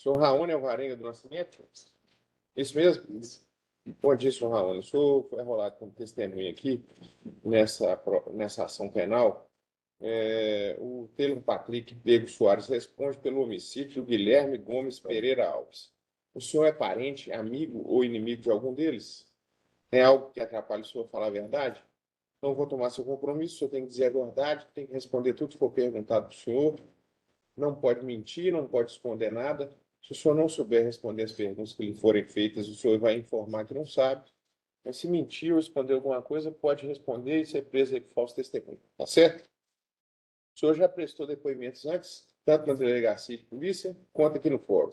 Senhor Raoni Alvarenga do Nascimento? Isso mesmo? Bom dia, senhor Raoni. O senhor foi arrolado como testemunha aqui nessa ação penal. O Taylor Patrick Pego Soares responde pelo homicídio do Guilherme Gomes Pereira Alves. O senhor é parente, amigo ou inimigo de algum deles? Tem algo que atrapalhe o senhor falar a verdade? Não vou tomar seu compromisso, o senhor tem que dizer a verdade, tem que responder tudo que for perguntado para o senhor. Não pode mentir, não pode esconder nada. Se o senhor não souber responder as perguntas que lhe forem feitas, o senhor vai informar que não sabe. Mas se mentir ou esconder alguma coisa, pode responder e ser preso aí por falso testemunho. Tá certo? O senhor já prestou depoimentos antes, tanto na delegacia de polícia, quanto aqui no fórum.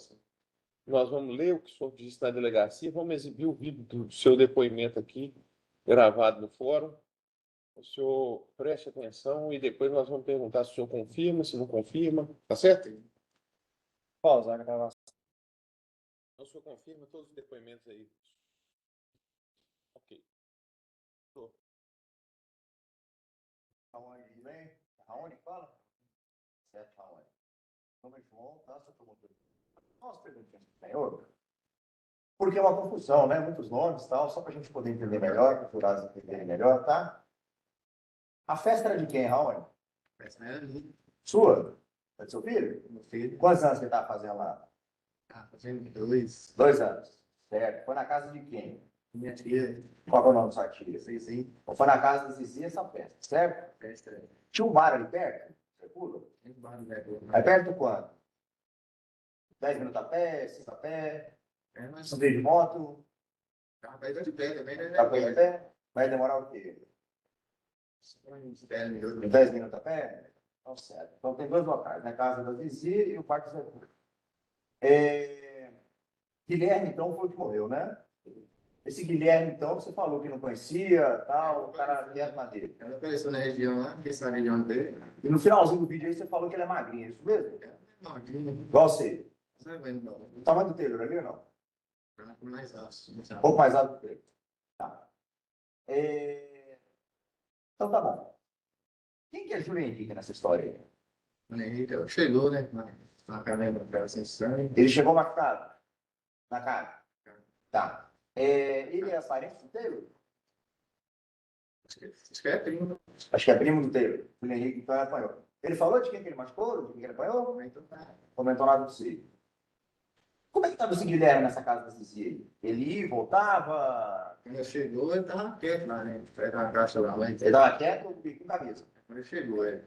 Nós vamos ler o que o senhor disse na delegacia, vamos exibir o vídeo do seu depoimento aqui, gravado no fórum. O senhor preste atenção e depois nós vamos perguntar se o senhor confirma, se não confirma. Tá certo? Pausar a gravação. Então, o senhor confirma todos os depoimentos aí. Ok. Raoni, bem? Raoni, fala. Certo, Raoni. Meu nome é João, tá? Sou promotor. Nossa, perguntinha. Senhor, porque é uma confusão, né? Muitos nomes e tal, só para a gente poder entender melhor, para os jurados entenderem melhor, tá? A festa era de quem, Raoni? A festa era minha. Sua? É do seu filho? Meu filho. Quantos anos que ele estava fazendo lá? Ah, fazendo 2. 2 anos. Certo. Foi na casa de quem? Minha tia. Qual é o nome da sua tia? Sim. Foi na casa da Zizi essa festa, certo? Festa. Tinha um bar ali perto? Seguro? Muito barulho, né? É perto quanto? 10 minutos a pé, 6 a pé? É, mas Não veio de moto? vai dar de pé também, né? Tá bem a pé? Vai demorar o quê? Uns 10 minutos. 10 minutos a pé? Então, certo. Então, tem 2 locais, né? A casa da Zizi e o Parque Seguro. Guilherme, então, foi o que morreu, né? Esse Guilherme, então, você falou que não conhecia, tal, o cara de madeira. Ela apareceu na região lá, que essa região dele. E no finalzinho do vídeo aí, você falou que ele é magrinho, é isso mesmo? Não, aqui não. Igual você. Não é não. O tamanho do Taylor ali ou não? Mais alto. Um pouco mais alto que ele. Tá. Então, tá bom. Quem que é Júlio Henrique nessa história aí? O Henrique chegou, né? Na caverna da sem sangue. Ele chegou machucado? Na cara? Tá. Ele é parente do Taylor? Acho que é primo. Acho que é primo do Taylor. Júlio Henrique, então, apanhou. Ele falou de quem que ele machucou? De quem que ele apanhou? Então tá. Comentou nada do si. Como é que estava esse Guilherme nessa casa da Zizi? Ele ia, voltava? Quando ele chegou, ele tava quieto lá, né? Perto da caixa lá. Ele estava quieto ou com camisa? Quando ele chegou, é.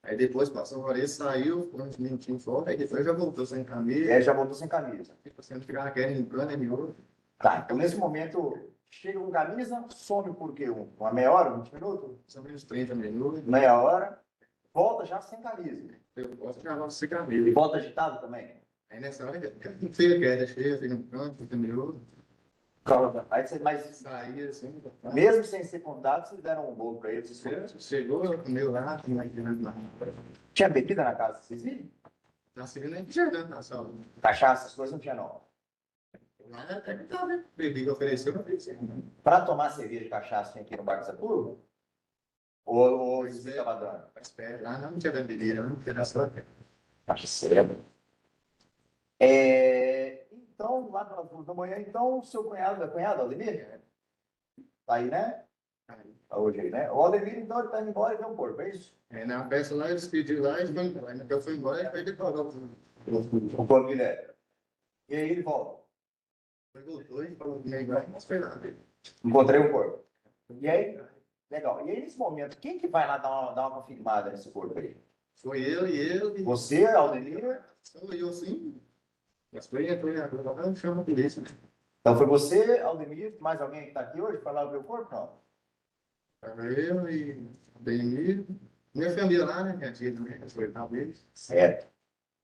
Aí depois passou uma hora, saiu, ficou uns minutinhos fora, aí depois já voltou sem camisa. Ele já voltou sem camisa. Tipo assim, não ficava querendo limpando, ele miou. Tá, então nesse momento, chega com camisa, some por quê? Uma meia hora, 20 minutos? Mais ou menos 30 minutos. Meia hora, volta já sem camisa. Eu posso gravar sem E camisa. volta agitado também. Aí nessa hora, não sei o que era, cheio, assim, no canto, 30 minutos. Aí você, mas Saía assim. mesmo sem ser convidado, vocês deram um bolo para ele. Chegou, comeu lá, Tinha bebida na casa, vocês viram? na segunda nem tinha nada na sala. Cachaça, essas coisas não tinha não. Lá até que tava, né? Bebi que ofereceu, não ofereceu. Para tomar cerveja e cachaça tinha aqui no Bar de Sapuro? Ou Pois você é. estava dando? Mas perto, lá não tinha bebida, não tinha só. Cachaceira. Então, lá pelas 2 da manhã, então, o seu cunhado, Aldemir? Tá aí, né? Tá hoje aí, né? O Aldemir, então, ele tá indo embora e vê um corpo, é isso? Aí na festa lá, eles pediram lá, eles foram embora. Aí eu fui embora, aí ele pagou. O corpo Guilherme. E aí ele volta. Ele voltou e falou comigo, mas foi lá. Encontrei o corpo. E aí? Legal. E aí, nesse momento, quem que vai lá dar uma confirmada nesse corpo aí? Foi eu e ele. Você, Aldemir? Só eu assim. Mas foi agora chama a polícia. Então, foi você, Aldemir, mais alguém que tá aqui hoje para lá ver o corpo? Não. Tava eu e o Benir. Minha família lá, né? Minha tia também, foi talvez. Certo.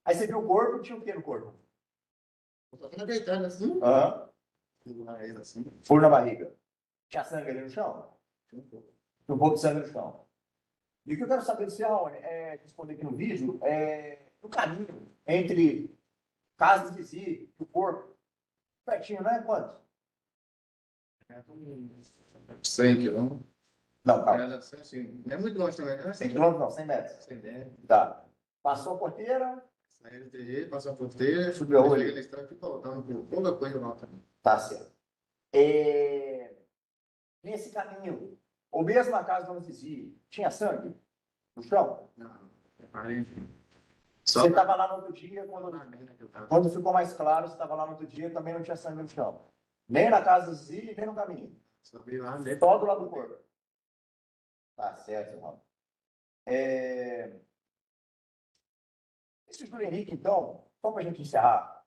Aí você viu o corpo, tinha o que no corpo? Eu tava deitado assim. Aham. Lá ele assim. Furo na barriga. Tinha sangue ali no chão? Um pouco. Tinha um pouco de sangue no chão. E o que eu quero saber do você, Raoni, responder aqui no vídeo, no caminho entre casa de Zizi e o corpo, pertinho, não é quanto? 100 quilômetros. Não, calma. Era assim, não é muito longe também, né? 100 quilômetros não, 100 metros. 100 metros. Tá. Passou a porteira, Saí do terreiro, passou a porteira, Subiu a cheguei olho. na estrada e voltando com pouca coisa lá também. Tá certo. Nesse caminho, ou mesmo na casa onde dizia, tinha sangue no chão? Não, parei. Você estava lá no outro dia, na mina que eu tava. quando ficou mais claro, você estava lá no outro dia, também não tinha sangue no chão. Nem na casa do Zí, nem no caminho. Só vi lá dentro. Só do lado do corpo. Tá certo, irmão. Esse Júlio Henrique, então, só para a gente encerrar,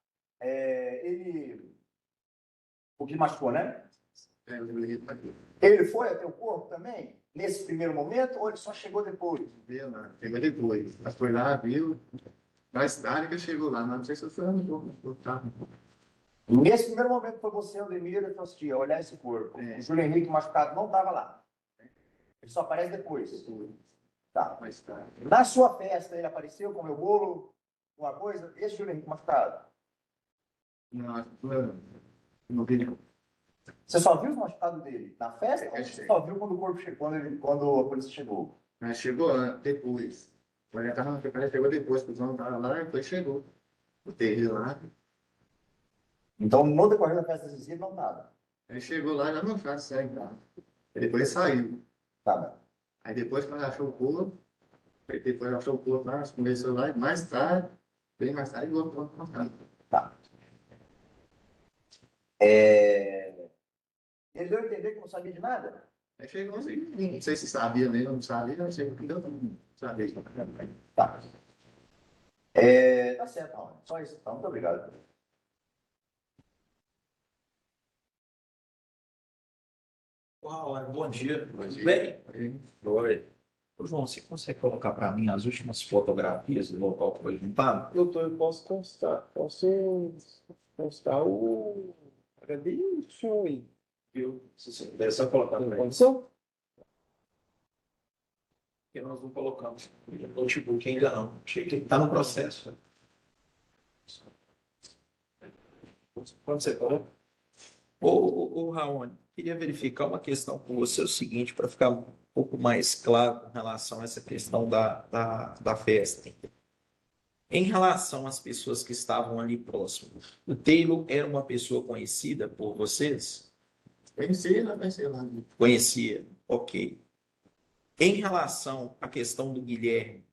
o que machucou, né? É, eu liguei pra ele. Ele foi até o corpo também, nesse primeiro momento, ou ele só chegou depois? Viu lá, chegou depois. Mas foi lá, viu. Mais tarde que chegou lá, mas não sei se eu fui lá no corpo. Tá. Nesse primeiro momento foi você, Aldemir, e Faustia, olhar esse corpo. É. O Júlio Henrique machucado não estava lá. Ele só aparece depois. Tá. Mais tarde. Na sua festa, ele apareceu, comeu bolo, alguma coisa? Esse Júlio Henrique machucado. Não, não vi não. Você só viu os machucados dele na festa? Ou É, você só viu quando o corpo chegou, quando a polícia chegou? Mas chegou depois. Quando ele tava na preparação, chegou depois, porque o João tava lá, depois chegou. O terreiro lá. Então, no decorrer da festa decisiva, não estava. Ele chegou lá, já não faz sangue, tá? Ele depois saiu. Tá bom. Aí depois, quando achou o corpo, depois achou o corpo lá, conversou lá, e mais tarde, bem mais tarde, voltou para casa. Tá. Ele deu a entender que não sabia de nada? Aí chegou assim, não sei se sabia mesmo, não sabia, não sei o que deu, não sabia. Tá. Tá certo, não. Só isso. Então, muito obrigado. Uau, bom dia. Bom dia. Bem? Oi. Ô, João, você consegue colocar para mim as últimas fotografias do local que foi limpado? Doutor, eu posso constar o HD do senhor aí. Viu? Se você puder só colocar Tem para mim. condição? Porque nós não colocamos no notebook ainda não. Achei que está no processo. Quando você coloca? Ô, Raoni, queria verificar uma questão com você, é o seguinte, para ficar um pouco mais claro com relação a essa questão da festa. Em relação às pessoas que estavam ali próximo, o Taylor era uma pessoa conhecida por vocês? Conheci lá. Conhecia, ok. Em relação à questão do Guilherme,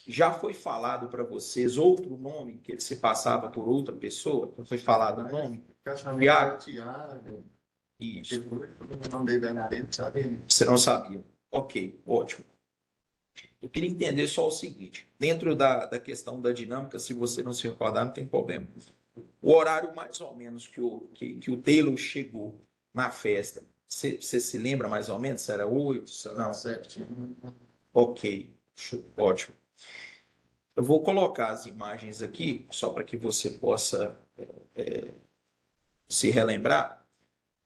já foi falado para vocês outro nome que ele se passava por outra pessoa? Não foi falado o nome? Tiago. Isso. Depois, o nome dele era dentro, sabe? Você não sabia. Ok, ótimo. Eu queria entender só o seguinte: dentro da questão da dinâmica, se você não se recordar, não tem problema. O horário mais ou menos que o Taylor chegou na festa, você se lembra mais ou menos? Se era 8? Não. Certo. Ok, ótimo. Eu vou colocar as imagens aqui, só para que você possa se relembrar.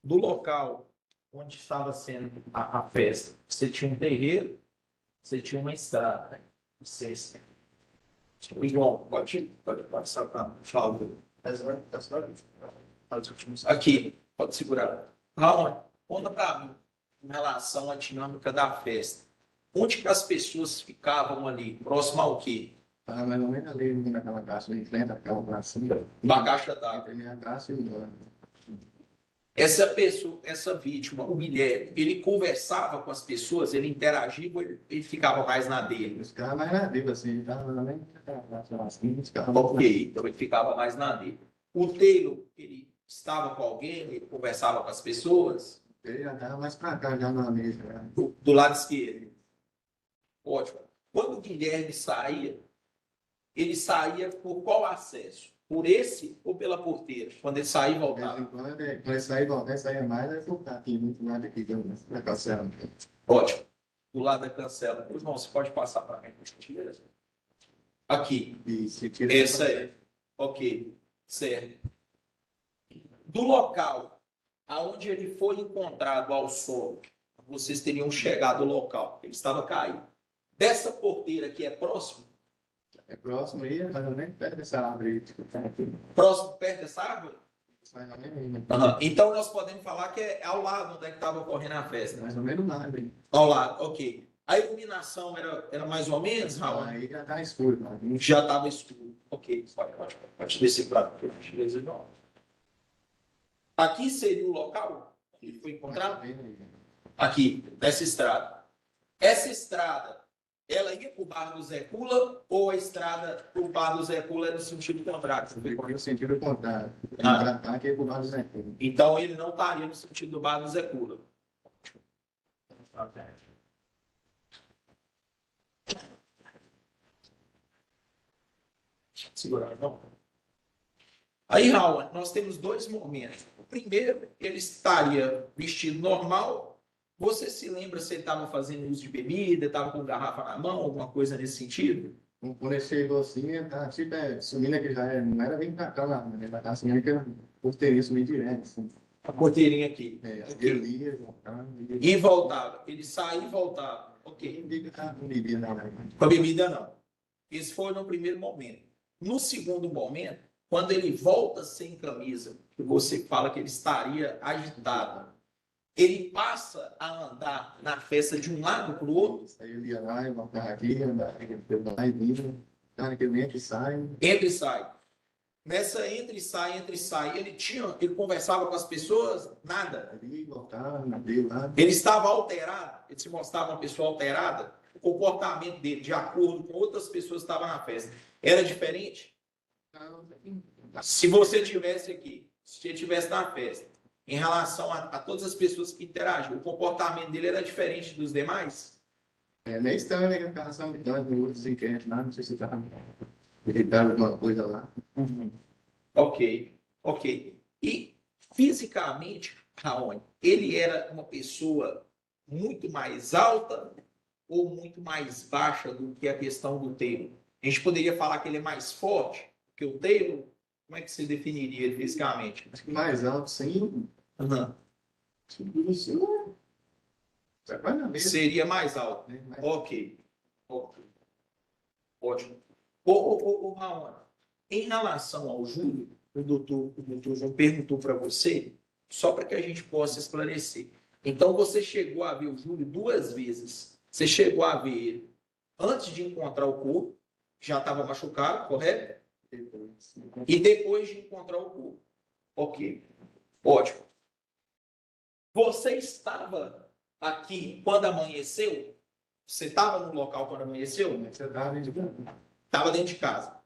Do local onde estava sendo a festa, você tinha um terreiro, você tinha uma estrada. Licença. João, pode passar para o favor. Aqui, pode segurar. Raul, conta para mim, em relação à dinâmica da festa. Onde que as pessoas ficavam ali? Próximo ao quê? Ah, mais ou menos ali naquela caixa, em frente àquela pracinha. Da caixa d'água. Primeira caixa e embora. Essa pessoa, essa vítima, o Guilherme, ele conversava com as pessoas, ele interagia ou ele ficava mais na dele? Os caras mais na vida, assim, tava nem naquela praça assim, os caras. Ok, então ele ficava mais na dele. O Taylor, ele estava com alguém, ele conversava com as pessoas? Ele já tava mais pra cá, já na mesa. Já. Do lado esquerdo. Ótimo. Quando o Guilherme saía, ele saía por qual acesso? Por esse ou pela porteira? Quando ele saía e De vez voltava? em quando, ele sair, voltar, sair mais, vai voltar aqui, muito mais aqui, na calçada. Ótimo. Do lado da cancela. Irmão, você pode passar para mim, por gentileza? Aqui. E se tira. Essa é. Ok. Certo. Do local aonde ele foi encontrado ao solo, vocês teriam chegado ao local. Ele estava caído. Dessa porteira que é próximo, É próximo aí, mas eu nem perto dessa árvore aí. Tipo, tá aqui. próximo perto dessa árvore? Mais ou menos, Então nós podemos falar que é ao lado onde é que estava ocorrendo a festa. mais ou menos nada aí. Ao lado, ok. A iluminação era mais ou menos, Raul? Aí já tá escuro, cara. Já estava escuro. Ok, pode descer para não. Aqui seria o local que foi encontrado? Aqui, nessa estrada. Essa estrada, ela ia para o Bar do Zé Cula ou a estrada para o Bar do Zé Cula é no sentido contrário? Foi no sentido contrário. Ah. Aqui é pro lado do Zé Cula. Então ele não estaria no sentido do Bar do Zé Cula. Segurar, não. Aí, Raul, nós temos dois momentos. O primeiro, ele estaria vestido normal. Você se lembra se ele estava fazendo uso de bebida, estava com garrafa na mão, alguma coisa nesse sentido? Quando ele chegou assim, ele tá tipo subindo aqui já, não era bem pra cá lá, né? Ele tá subindo que era porteirinha subindo direto, assim. A porteirinha aqui. Okay. Ele ia, voltava. E voltava. Ele saía e voltava. Ok. Não bebia não. Com a bebida, não. Esse foi no primeiro momento. No segundo momento, quando ele volta sem camisa, que você fala que ele estaria agitado, ele passa a andar na festa de um lado para o outro. Aí ele ia lá e voltava aqui, andava lá e vinha, tá naquele entra e sai. Entra e sai. Nessa entra e sai, ele conversava com as pessoas, nada. Ali, voltava, dele lá. Ele estava alterado, ele se mostrava uma pessoa alterada. O comportamento dele, de acordo com outras pessoas que estavam na festa, era diferente? Se você estivesse aqui, se você estivesse na festa, em relação a todas as pessoas que interagiam, o comportamento dele era diferente dos demais? É meio estranho, né? Que ficava só gritando no outro enquete lá, não sei se estava gritando alguma coisa lá. Ok. E fisicamente, Raoni, ele era uma pessoa muito mais alta ou muito mais baixa do que a questão do Taylor? A gente poderia falar que ele é mais forte que o Taylor? Como é que você definiria ele fisicamente? Acho que mais alto, sim. Uhum. Seria mais alto. Ok. Ótimo. Raoni, em relação ao Júlio, o doutor João perguntou para você, só para que a gente possa esclarecer. Então, você chegou a ver o Júlio 2 vezes. Você chegou a ver ele antes de encontrar o corpo, já estava machucado, correto? E depois de encontrar o corpo. Ok. Ótimo. Você estava aqui quando amanheceu? Você estava no local quando amanheceu? Você estava dentro de casa. Estava dentro de casa.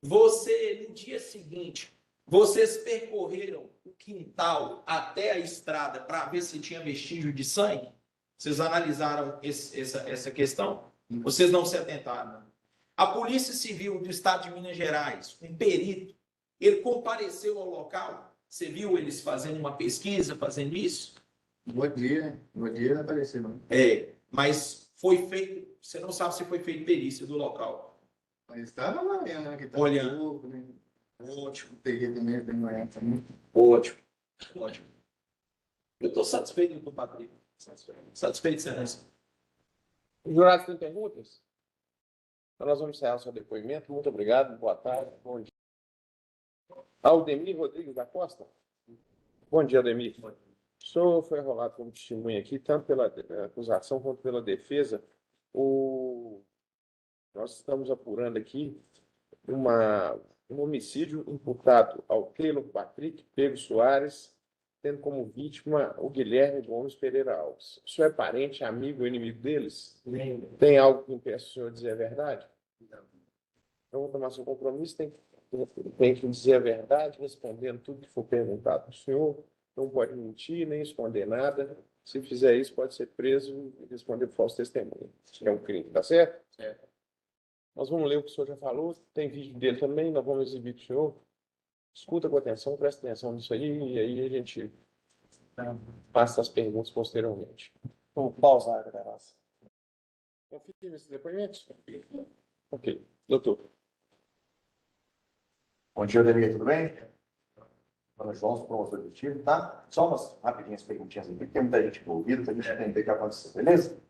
Você, no dia seguinte, vocês percorreram o quintal até a estrada para ver se tinha vestígio de sangue? Vocês analisaram essa questão? Vocês não se atentaram? A Polícia Civil do Estado de Minas Gerais, um perito, ele compareceu ao local? Você viu eles fazendo uma pesquisa, fazendo isso? No dia não apareceu, não. Mas foi feito, você não sabe se foi feito perícia do local. Mas estava lá, né? Que olhando. Pouco, né? Ótimo. Peguei também, também. Ótimo. Eu estou satisfeito, doutor Patrick. Satisfeito, excelência. Os jurados têm perguntas? Então nós vamos encerrar o seu depoimento. Muito obrigado, boa tarde, bom dia. Aldemir Rodrigues da Costa. Bom dia, Aldemir. O senhor foi arrolado como testemunha aqui, tanto pela acusação quanto pela defesa. Nós estamos apurando aqui um homicídio imputado ao Taylor Patrick Pego Soares, tendo como vítima o Guilherme Gomes Pereira Alves. O senhor é parente, amigo ou inimigo deles? Tem algo que impeça o senhor de dizer a verdade? Não. Eu vou tomar seu compromisso, tem que dizer a verdade, respondendo tudo que for perguntado para o senhor. Não pode mentir, nem esconder nada. Se fizer isso, pode ser preso e responder por falso testemunho. É um crime, tá certo? Certo. Nós vamos ler o que o senhor já falou, tem vídeo dele também, nós vamos exibir para o senhor. Escuta com atenção, presta atenção nisso aí, e aí a gente passa as perguntas posteriormente. Vou pausar a gravação. Confirma esses depoimentos? Ok. Doutor. Bom dia, Ademir, tudo bem? Meu nome é João, sou promotor do time, tá? Só umas rapidinhas perguntinhas aqui, porque tem muita gente envolvida, pra gente entender o que aconteceu, beleza?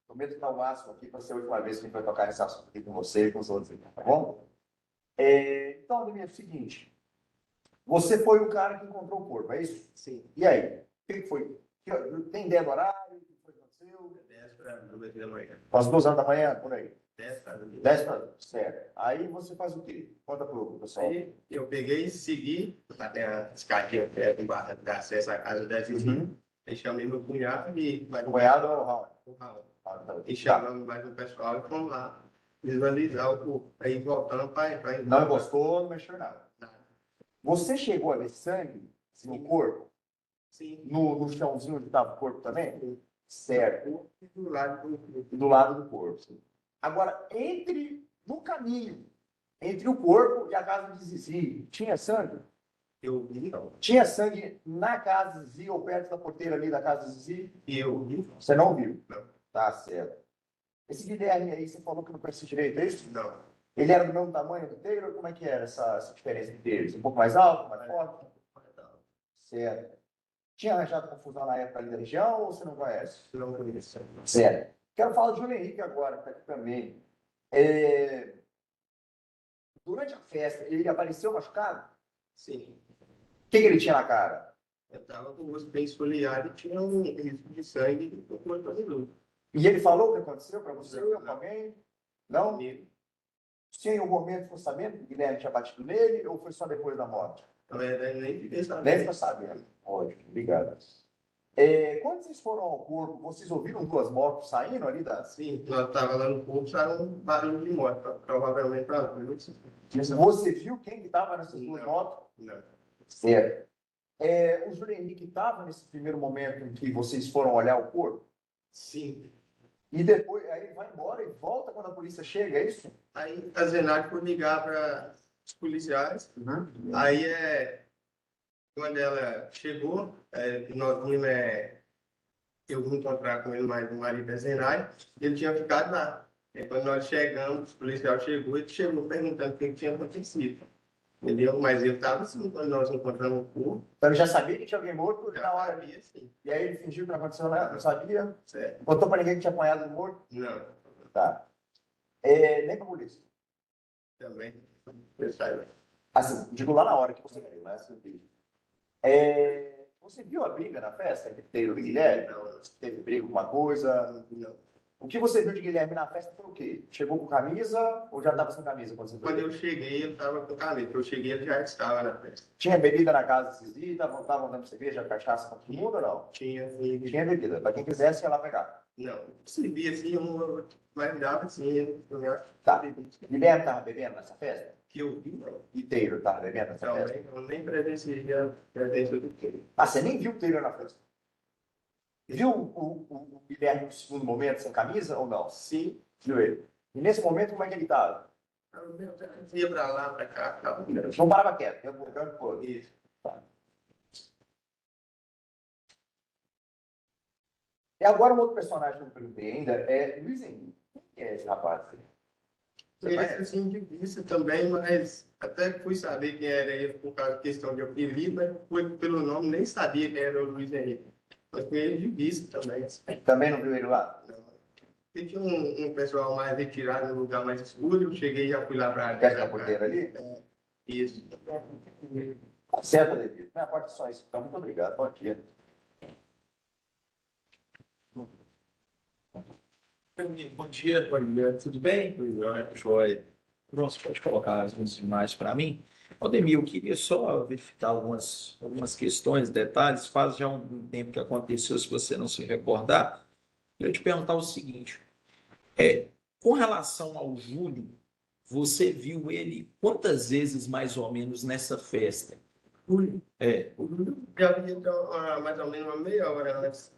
Prometo que dá o máximo aqui para ser a última vez que a gente vai tocar nesse assunto aqui com você e com os outros, tá bom? Então, Ademir, é o seguinte. Você foi o cara que encontrou o corpo, é isso? Sim. E aí? O que foi? Tem ideia do horário? O que foi que aconteceu? da manhã. Às 2 horas da manhã, por aí. 10 10 certo. Aí você faz o quê? Conta pro pessoal. Aí eu peguei e segui até a escadinha que era embaixo da acesso à casa da vizinha. Uhum. Aí chamei meu cunhado e mais O cunhado é o Raul. e chamamos mais um pessoal e fomos lá visualizar o corpo. Aí voltando para Não encostou, não mexeu nada. Você chegou a ver sangue no corpo? Sim. No chãozinho onde estava o corpo também? Certo. Do lado do Do lado do corpo. Agora, no caminho, entre o corpo e a casa de Zizi, tinha sangue? eu vi, não. Tinha sangue na casa de Zizi ou perto da porteira ali da casa de Zizi? E eu vi, Você não viu? Não. Tá certo. Esse Guilherme aí, você falou que não conhecia direito, é isso? não. Ele era do mesmo tamanho do Taylor? Como é que era essa diferença entre eles? Um pouco mais alto, mais forte? Certo. Tinha arranjado confusão na época ali da região ou você não conhece? Não conheço. Certo. Quero falar do Júlio Henrique agora, que está aqui também. Durante a festa, ele apareceu machucado? Sim. O que ele tinha na cara? Eu estava com o rosto bem esfoliado e tinha um risco de sangue no corpo do E ele falou o que aconteceu para você ou com alguém? Não? Você em algum momento ficou sabendo que o Guilherme tinha batido nele ou foi só depois da morte? Na verdade, nem fiquei Nem sabendo. ficou sabendo. Ótimo, obrigado. Quando vocês foram ao corpo, vocês ouviram duas motos saindo ali da... Sim, nós estávamos lá no corpo, saiu um barulho de moto, provavelmente para Você viu quem que estava nessas duas Não. motos? Não. Certo. O Júlio Henrique estava nesse primeiro momento em que vocês foram olhar o corpo? Sim. E depois, aí ele vai embora e volta quando a polícia chega, é isso? Aí a Zenac foi ligar para os policiais. Aí quando ela chegou, nós vimos, eu vim encontrar com ele mais o marido da Zenai, ele tinha ficado lá. Aí, quando nós chegamos, o policial chegou, ele chegou perguntando o que tinha acontecido. Entendeu? Mas ele estava assim, quando nós encontramos o corpo. Então ele já sabia que tinha alguém morto Já na hora. sabia, sim. E aí ele fingiu que não aconteceu nada, não sabia. Certo. Contou para ninguém que tinha apanhado um morto. Não, Tá. Nem para a polícia. também. Eu saiba. Assim, digo lá na hora que você viu, né? Você viu a briga na festa entre Taylor e Guilherme? Não, Teve briga, alguma coisa? não. O que você viu de Guilherme na festa foi o quê? Chegou com camisa ou já estava sem camisa quando você Quando viu? eu cheguei, ele estava com camisa. Eu cheguei, ele já estava na festa. Tinha bebida na casa de Zizi? Estavam dando cerveja, cachaça para todo mundo ou não? Tinha, sim. Tinha bebida. Para quem quisesse, ia lá pegar. Não, se via assim, mas dava assim, eu acho Tá. Guilherme estava bebendo nessa festa? que eu vi, não. E Taylor estava bebendo nessa festa? Eu nem presenciei a presença do que. Você nem viu o Taylor na festa? Viu o Guilherme no segundo momento sem camisa ou não? Sim, Viu ele? E nesse momento, como é que ele estava? eu ia para lá, para cá, ficava olhando. Não parava quieto, ia colocando por. Isso. E agora um outro personagem que eu perguntei ainda é Luiz Henrique. Quem é esse rapaz? Você Esse conhece? assim de vista também, mas até fui saber quem era ele por causa da questão de apelido, mas foi pelo nome, nem sabia quem era o Luiz Henrique. Mas foi ele de vista também. Assim. Também não viu ele lá? E tinha um pessoal mais retirado, no lugar mais escuro, eu cheguei e já fui lá para Perto da porteira ali? Isso. Certo, David. Não, pode só isso. Então, muito obrigado. Pode ir. Bom dia, tudo bem? Joia. Pronto, pode colocar as imagens para mim. Aldemir, eu queria só verificar algumas questões, detalhes. Faz já um tempo que aconteceu, se você não se recordar. Eu te perguntar o seguinte: com relação ao Júlio, você viu ele quantas vezes mais ou menos nessa festa? Já havia mais ou menos uma meia hora antes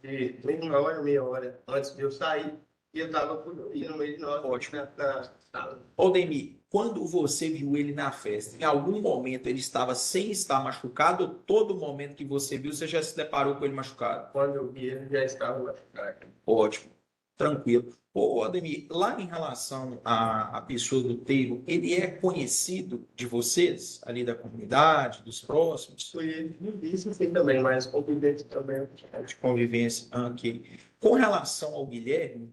meia hora antes de eu sair, e eu estava no meio de nós. Ótimo. Na sala. Aldemir, quando você viu ele na festa, em algum momento ele estava sem estar machucado, ou todo momento que você viu, você já se deparou com ele machucado? Quando eu vi, ele já estava machucado. Ótimo, tranquilo. Ô, Aldemir, lá em relação à pessoa do Taylor, ele é conhecido de vocês, ali da comunidade, dos próximos? Foi ele que me disse assim também, mas convivente também. De convivência, ok. Com relação ao Guilherme,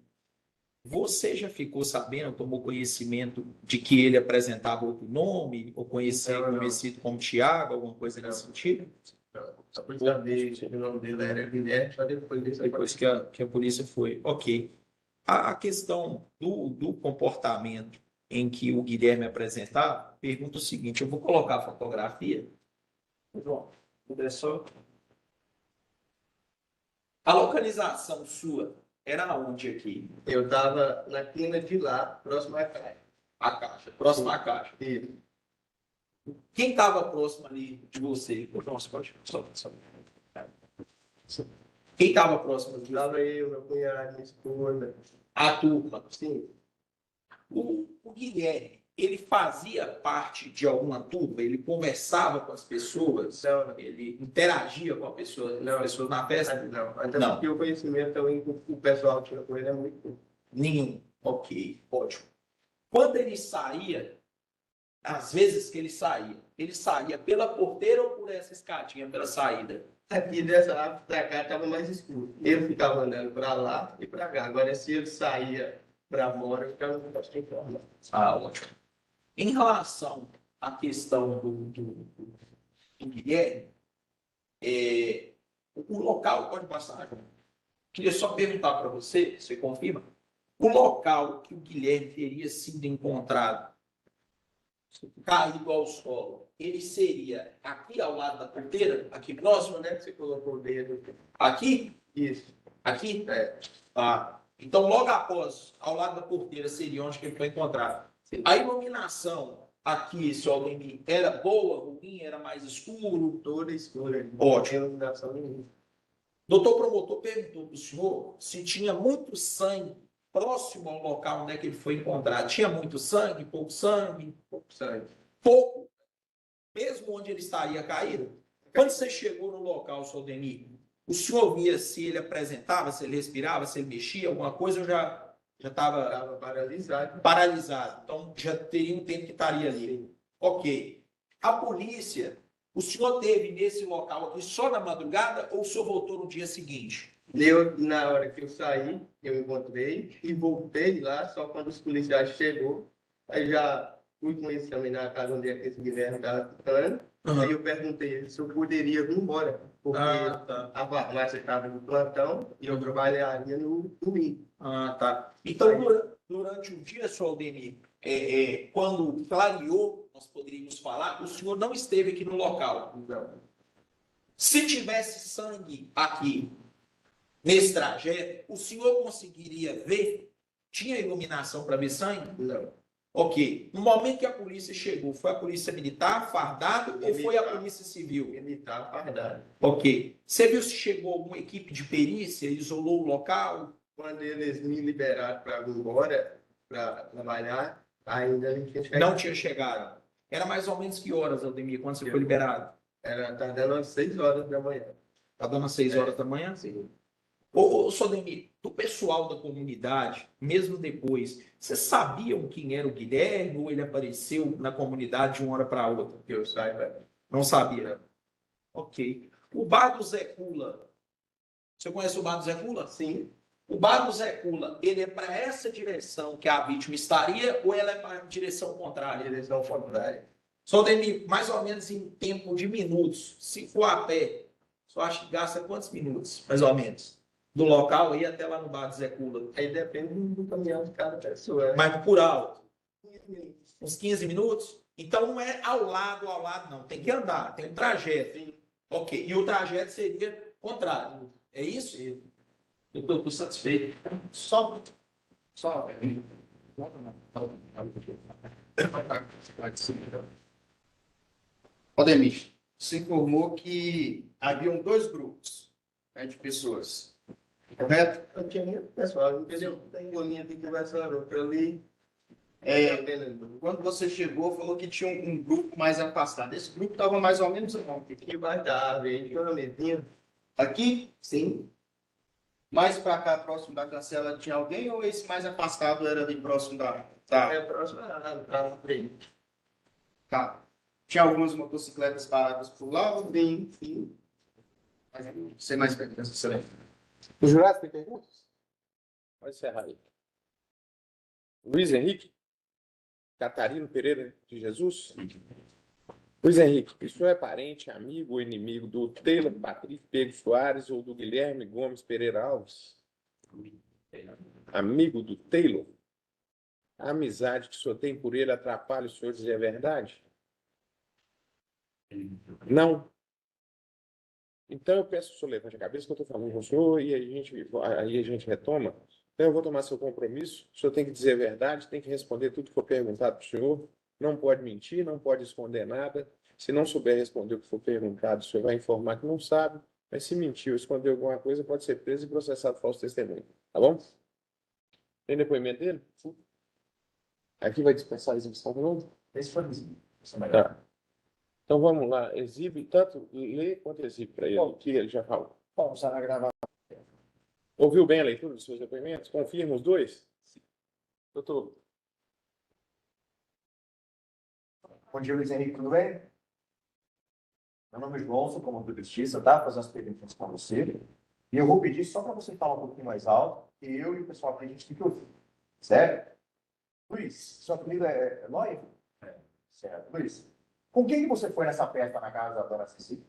você já ficou sabendo, tomou conhecimento de que ele apresentava outro nome, ou conhecido como Tiago, alguma coisa nesse sentido? Só por saber que o nome dele era Guilherme, só depois disso. Depois que a polícia foi. Ok. A questão do comportamento em que o Guilherme apresentava, pergunta o seguinte, eu vou colocar a fotografia. João, puder só. A localização sua era onde aqui? Eu estava na quina de lá, próximo à caixa. A caixa, próxima à caixa. Isso. Quem estava próximo ali de você? Nossa, pode só. Quem estava próximo de você? Estava eu, meu cunhado, minha esposa. A turma. Sim. O Guilherme, ele fazia parte de alguma turma? Ele conversava com as pessoas? Não. Ele interagia com as pessoas na festa? Não. Até Não. porque o conhecimento também que o pessoal tinha com ele é muito pouco. Nenhum. Ok, ótimo. Quando ele saía, às vezes que ele saía pela porteira ou por essa escadinha pela saída? Aqui dessa lá pra cá estava mais escuro. Ele ficava andando para lá e para cá. Agora, se ele saía para fora, eu ficava no posto de forma. Ah, ótimo. Em relação à questão do Guilherme, o local, pode passar, queria só perguntar para você, você confirma? O local que o Guilherme teria sido encontrado, caído ao solo, ele seria aqui ao lado da porteira, aqui próximo, né? Você colocou o dedo. Aqui? Isso. Aqui? É. Ah, então, logo após, ao lado da porteira, seria onde que ele foi encontrado. Sim. A iluminação aqui, seu Aldemir, era boa, ruim, era mais escuro? Toda escura. Ótimo. Não tinha iluminação nenhuma. Doutor promotor perguntou para o senhor se tinha muito sangue próximo ao local onde é que ele foi encontrado. Tinha muito sangue, pouco sangue? Pouco sangue. Pouco, mesmo onde ele estaria caído. Quando você chegou no local, seu Aldemir, o senhor via se ele apresentava, se ele respirava, se ele mexia, alguma coisa, ou já estava Estava paralisado. paralisado. Então, já teria um tempo que estaria ali. Ok. A polícia, o senhor teve nesse local aqui só na madrugada ou o senhor voltou no dia seguinte? Eu, na hora que eu saí, eu encontrei e voltei lá só quando os policiais chegou. Aí já fui com eles também na casa onde é que esse Guilherme estava ficando. Aí eu perguntei se eu poderia ir embora, porque tá. a farmácia estava no plantão e eu trabalharia no domingo. Ah, tá. Então, durante o dia, senhor Aldemir, quando clareou, nós poderíamos falar, o senhor não esteve aqui no local. Não. Se tivesse sangue aqui, nesse trajeto, o senhor conseguiria ver? Tinha iluminação para ver sangue? Não. Ok. No momento que a polícia chegou, foi a polícia militar, fardado, ou foi a Militar. polícia civil? Ele estava fardado. Ok. Você viu se chegou alguma equipe de perícia, isolou o local? Quando eles me liberaram para ir embora, para trabalhar, ainda não tinha chegado. Não tinha chegado. Era mais ou menos que horas, Aldemir, quando você foi liberado? Tá dando às 6 horas da manhã. Tá dando às 6 horas da manhã? Sim. Ô, Sodemir, do pessoal da comunidade, mesmo depois, vocês sabiam quem era o Guilherme ou ele apareceu na comunidade de uma hora para outra? Que eu saiba. Não sabia. Ok. O bar do Zé Cula. Você conhece o bar do Zé Cula? Sim. O bar do Zé Cula, ele é para essa direção que a vítima estaria ou ela é para a direção A contrária? direção contrária. Sodemir, mais ou menos em tempo de minutos, se for a pé, só acha que gasta quantos minutos, mais ou menos? Do local aí até lá no bar do Zé Cula. Aí depende do caminhão de cada pessoa. Né? Mas por alto. Uns 15 minutos? Então não é ao lado, não. Tem que andar, tem um trajeto. Sim. Ok. E o trajeto seria contrário. É isso? Eu estou satisfeito. Só. Aldemir, você informou que haviam dois grupos, né, de pessoas, correto? Eu tinha muito pessoal, entendeu? Tem bolinha de conversando para ali. Quando você chegou, falou que tinha um grupo mais afastado. Esse grupo estava mais ou menos onde? Aqui vai dar, velho. Tinha uma mesinha. Aqui? Sim. Mais para cá, próximo da cancela, tinha alguém ou esse mais afastado era ali próximo da... É próximo à frente. Tá. Tinha algumas motocicletas paradas por lá? Sim, sim. Você mais perto dessa excelente. O jurado tem perguntas? Pode encerrar aí. Luiz Henrique? Catarino Pereira de Jesus? Luiz Henrique, o senhor é parente, amigo ou inimigo do Taylor Patrício Pedro Soares ou do Guilherme Gomes Pereira Alves? amigo do Taylor? A amizade que o senhor tem por ele atrapalha o senhor dizer a verdade? Não. Então eu peço que o senhor levante a cabeça que eu estou falando com o senhor e aí a gente retoma. Então eu vou tomar seu compromisso. O senhor tem que dizer a verdade, tem que responder tudo que for perguntado para o senhor. Não pode mentir, não pode esconder nada. Se não souber responder o que for perguntado, o senhor vai informar que não sabe. Mas se mentir ou esconder alguma coisa, pode ser preso e processado falso testemunho. Tá bom? Tem depoimento dele? Aqui vai dispensar a exibição de novo? Esse foi o Tá. Então vamos lá. Exibe, tanto lê quanto exibe para ele, que ele já falou. Vamos lá gravar. Ouviu bem a leitura dos seus depoimentos? Confirma os dois? Doutor, Bom dia, Luiz Henrique, tudo bem? Meu nome é João, sou promotor de justiça, tá? Fazer umas perguntas para você. E eu vou pedir só para você falar um pouquinho mais alto, que eu e o pessoal aqui a gente tem que ouvir. Certo? Luiz, seu apelido é Noia? Certo. Luiz, com quem que você foi nessa festa na casa da dona Cecília?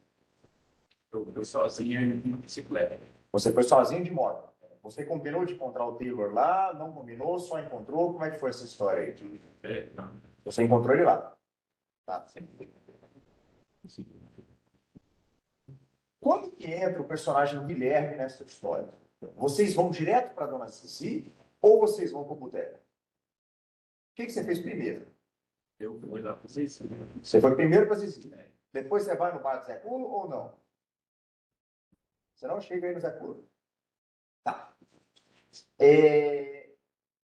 Eu fui sozinho em bicicleta. Você foi sozinho de moto. Você combinou de encontrar o Taylor lá, não combinou, só encontrou? Como é que foi essa história aí? Não. Você encontrou ele lá. Tá. Quando que entra o personagem Guilherme nessa história? Vocês vão direto para dona Ceci ou vocês vão para o boteco? O que você fez primeiro? Eu fui lá para vocês. Você foi primeiro para Ceci. Depois você vai no bar do Zé Culo ou não? Você não chega aí no Zé Culo. Tá.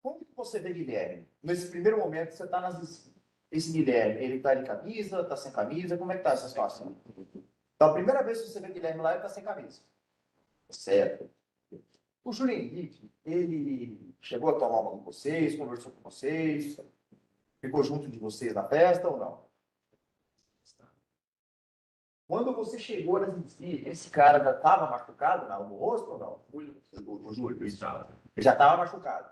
Como que você vê Guilherme? Nesse primeiro momento, você está nas... Esse Guilherme, ele está de camisa, está sem camisa? Como é que está essa situação? Então, a primeira vez que você vê Guilherme lá, ele está sem camisa. Certo. O Júlio Henrique, ele chegou a tomar uma com vocês, conversou com vocês, ficou junto de vocês na festa ou não? Quando você chegou na Zizi, esse cara já estava machucado no rosto ou não? O Júlio, ele já estava machucado.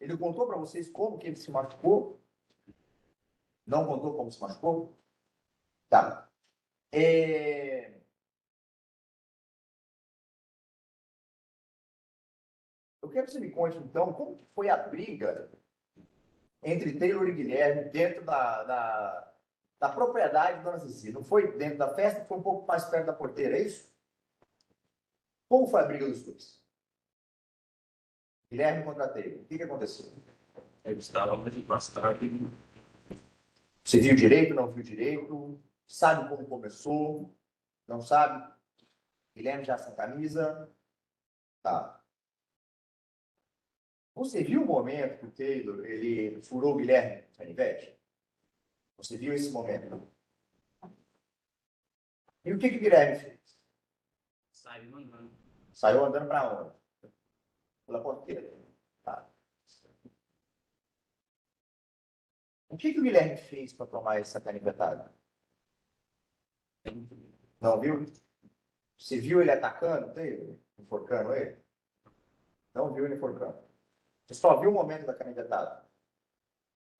Ele contou para vocês como que ele se machucou? Não contou como se machucou? Tá. Eu quero que você me conte, então, como que foi a briga entre Taylor e Guilherme dentro da propriedade da Dona Zizi. Não foi dentro da festa, foi um pouco mais perto da porteira, é isso? Como foi a briga dos dois? Guilherme contra Taylor. O que aconteceu? Eles estavam mais tarde. Você viu direito, não viu direito? Sabe como começou? Não sabe? Guilherme já sem camisa? Tá. Você viu o momento que o Taylor, ele furou o Guilherme no canivete? Você viu esse momento? E o que o Guilherme fez? Saiu andando. Saiu andando para onde? Pela porteira. Tá. O que o Guilherme fez para tomar essa canivetada? Não viu? Você viu ele atacando o Taylor? Enforcando ele? Não viu ele enforcando. Você só viu o momento da canivetada.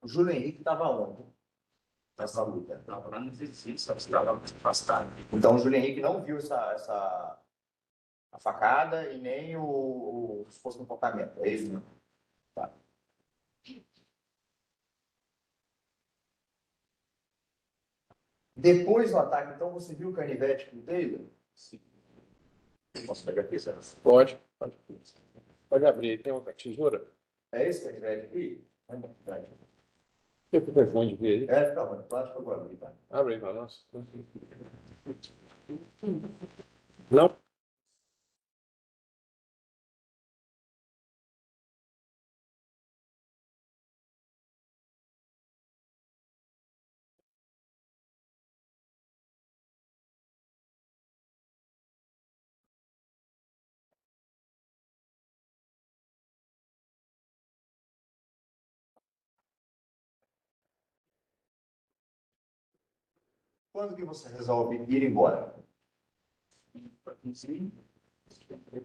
O Júlio Henrique estava onde? Nessa luta. Estava lá no exercício, só que estava mais afastado. Então o Júlio Henrique não viu a facada e nem o esforço do comportamento. É isso? Né? Tá. Depois do ataque, então, você viu o canivete com o Taylor? sim. Posso pegar aqui, Sérgio? Pode. Pode abrir. Tem uma tesoura? É esse canivete aqui? Tem o telefone de ver aí? É, fica bom. Plástico eu vou abrir, tá? Abre aí para nós. Não? Quando que você resolve ir embora?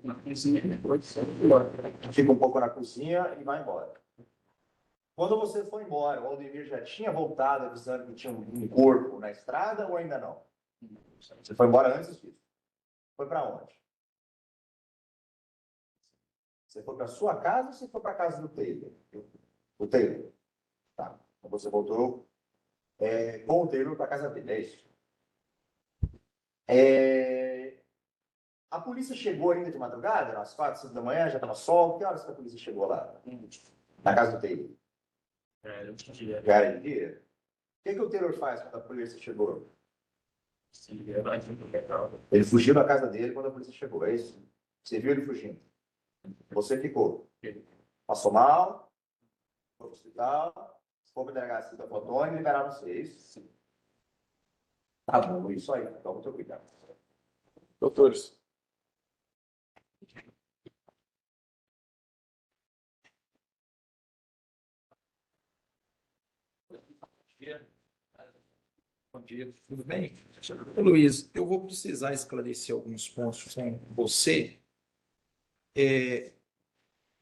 Na cozinha, depois foi embora. Fica um pouco na cozinha e vai embora. Quando você foi embora, o Aldemir já tinha voltado avisando que tinha um corpo na estrada ou ainda não? Você foi embora antes disso. Foi para onde? Você foi para sua casa ou você foi para a casa do Taylor? O Taylor. Tá. Então você voltou com o Taylor para a casa dele, é isso? A polícia chegou ainda de madrugada, às 4, 5 da manhã, já estava sol. Que horas que a polícia chegou lá? Na casa do Taylor? É, eu diria. Já era de dia? O que o Taylor faz quando a polícia chegou? Sim, é mais um local. Ele fugiu da casa dele quando a polícia chegou, é isso? Você viu ele fugindo? Você ficou? Passou mal? Foi para o hospital? Foi para o delegacia da Fotônia e liberaram vocês? Tá bom, isso aí. Toma teu cuidado. Doutores, Bom dia, tudo bem? Luiz, eu vou precisar esclarecer alguns pontos com você.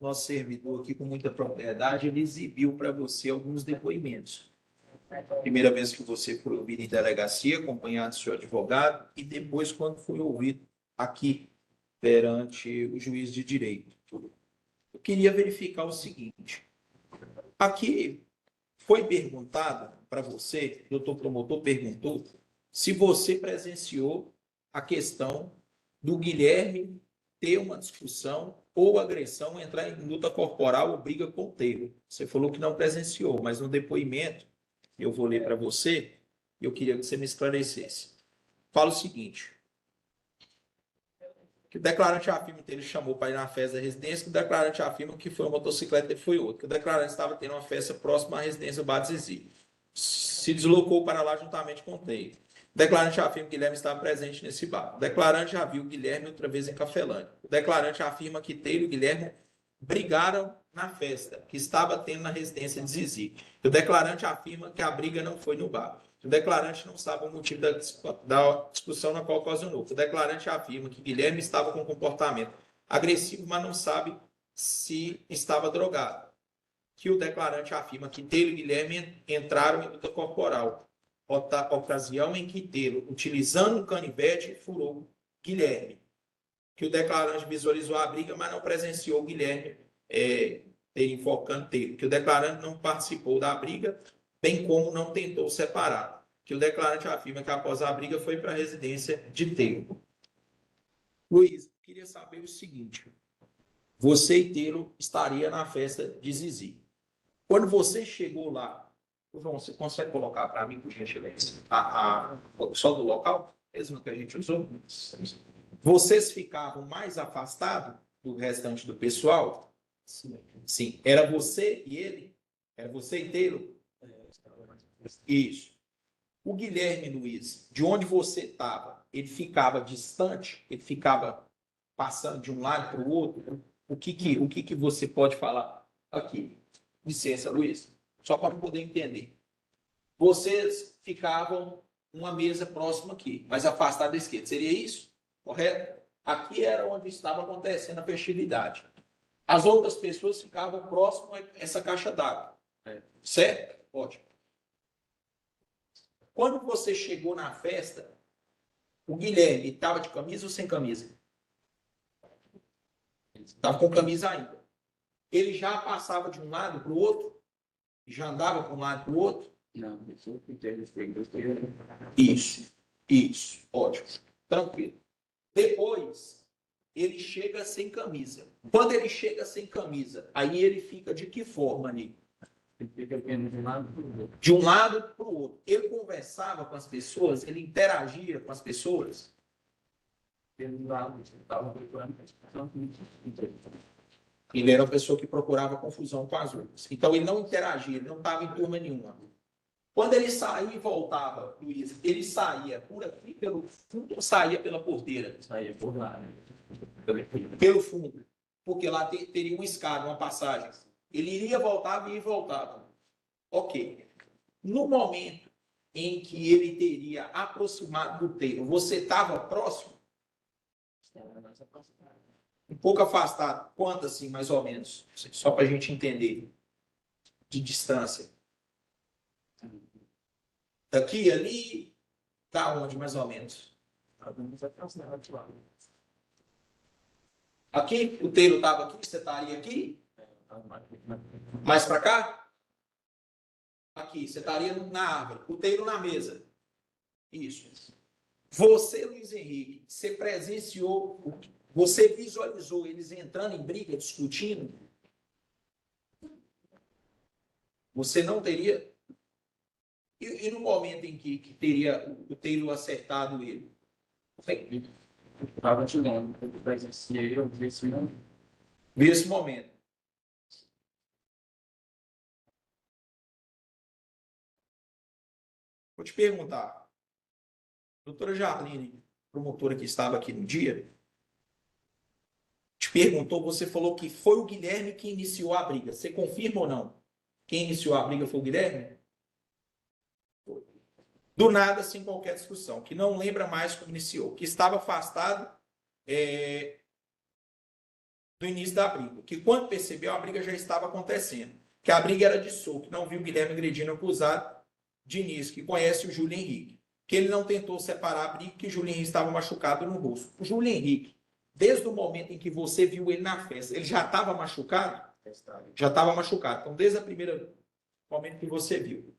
Nosso servidor aqui, com muita propriedade, ele exibiu para você alguns depoimentos. Primeira vez que você foi ouvido em delegacia, acompanhado do seu advogado, e depois quando foi ouvido aqui, perante o juiz de direito. Eu queria verificar o seguinte. Aqui foi perguntado para você, o doutor promotor perguntou, se você presenciou a questão do Guilherme ter uma discussão ou agressão, entrar em luta corporal ou briga com o Taylor. Você falou que não presenciou, mas no depoimento, eu vou ler para você, e eu queria que você me esclarecesse. Fala o seguinte, que o declarante afirma que ele chamou para ir na festa da residência, que o declarante afirma que foi uma motocicleta e foi outro, que o declarante estava tendo uma festa próxima à residência do Bar Zizi. Se deslocou para lá juntamente com o Taylor. O declarante afirma que Guilherme estava presente nesse bar. O declarante já viu Guilherme outra vez em Cafelândia. O declarante afirma que Taylor e Guilherme brigaram na festa que estava tendo na residência de Zizi. O declarante afirma que a briga não foi no bar. O declarante não sabe o motivo da discussão na qual ocasionou. O declarante afirma que Guilherme estava com comportamento agressivo, mas não sabe se estava drogado. Que o declarante afirma que Taylor e Guilherme entraram em luta corporal, ocasião em que Taylor, utilizando um canivete, furou Guilherme. Que o declarante visualizou a briga, mas não presenciou Guilherme enforcando Taylor. Que o declarante não participou da briga, bem como não tentou separar. Que o declarante afirma que após a briga foi para a residência de Taylor. Luiz, queria saber o seguinte. Você e Taylor estaria na festa de Zizi. Quando você chegou lá, João, você consegue colocar para mim, por gentileza, só do local, mesmo que a gente usou? Vocês ficavam mais afastados do restante do pessoal? Sim. Sim. Era você e ele? Era você e Taylor? Isso. O Guilherme Luiz, de onde você estava, ele ficava distante? Ele ficava passando de um lado para o outro? O que você pode falar aqui? Licença, Luiz, só para poder entender. Vocês ficavam uma mesa próxima aqui, mas afastada da esquerda. Seria isso? Correto? Aqui era onde estava acontecendo a festividade. As outras pessoas ficavam próximo a essa caixa d'água. Certo? Ótimo. Quando você chegou na festa, o Guilherme estava de camisa ou sem camisa? Estava com camisa ainda. Ele já passava de um lado para o outro? Já andava para um lado para o outro? Não, isso Isso, ótimo, tranquilo. Depois, ele chega sem camisa. Quando ele chega sem camisa, aí ele fica de que forma, Nico? Ele fica apenas de um lado para o outro. De um lado para o outro. Ele conversava com as pessoas, ele interagia com as pessoas? Pelo lado, ele estava procurando a discussão com Ele era uma pessoa que procurava confusão com as outras. Então, ele não interagia, ele não estava em turma nenhuma. Quando ele saía e voltava, Luiz, ele saía por aqui, pelo fundo, ou saía pela porteira? Saía por lá, né? Pelo fundo. Porque lá teria uma escada, uma passagem. Ele iria, voltava e voltava. Ok. No momento em que ele teria aproximado do Taylor, você estava próximo? Um pouco afastado. Quanto assim, mais ou menos? Só para a gente entender. De distância. Daqui, ali, tá onde, mais ou menos? Aqui? O Taylor estava aqui? Você estaria aqui? Mais para cá? Aqui, você estaria na árvore. O Taylor na mesa. Isso. Você, Luiz Henrique, você presenciou, você visualizou eles entrando em briga, discutindo? Você não teria... E no momento em que teria o Taylor acertado ele? Estava te lendo, eu presenciei, eu vi isso não. Vi esse momento. Vou te perguntar. Doutora Jarline, promotora que estava aqui no dia, te perguntou, você falou que foi o Guilherme que iniciou a briga. Você confirma ou não? Quem iniciou a briga foi o Guilherme? Do nada, sem qualquer discussão, que não lembra mais como iniciou, que estava afastado do início da briga, que quando percebeu a briga já estava acontecendo, que a briga era de soco, que não viu o Guilherme agredindo o acusado de início, que conhece o Júlio Henrique, que ele não tentou separar a briga, que o Júlio Henrique estava machucado no rosto. O Júlio Henrique, desde o momento em que você viu ele na festa, ele já estava machucado? Já estava machucado. Então, desde o primeiro momento que você viu.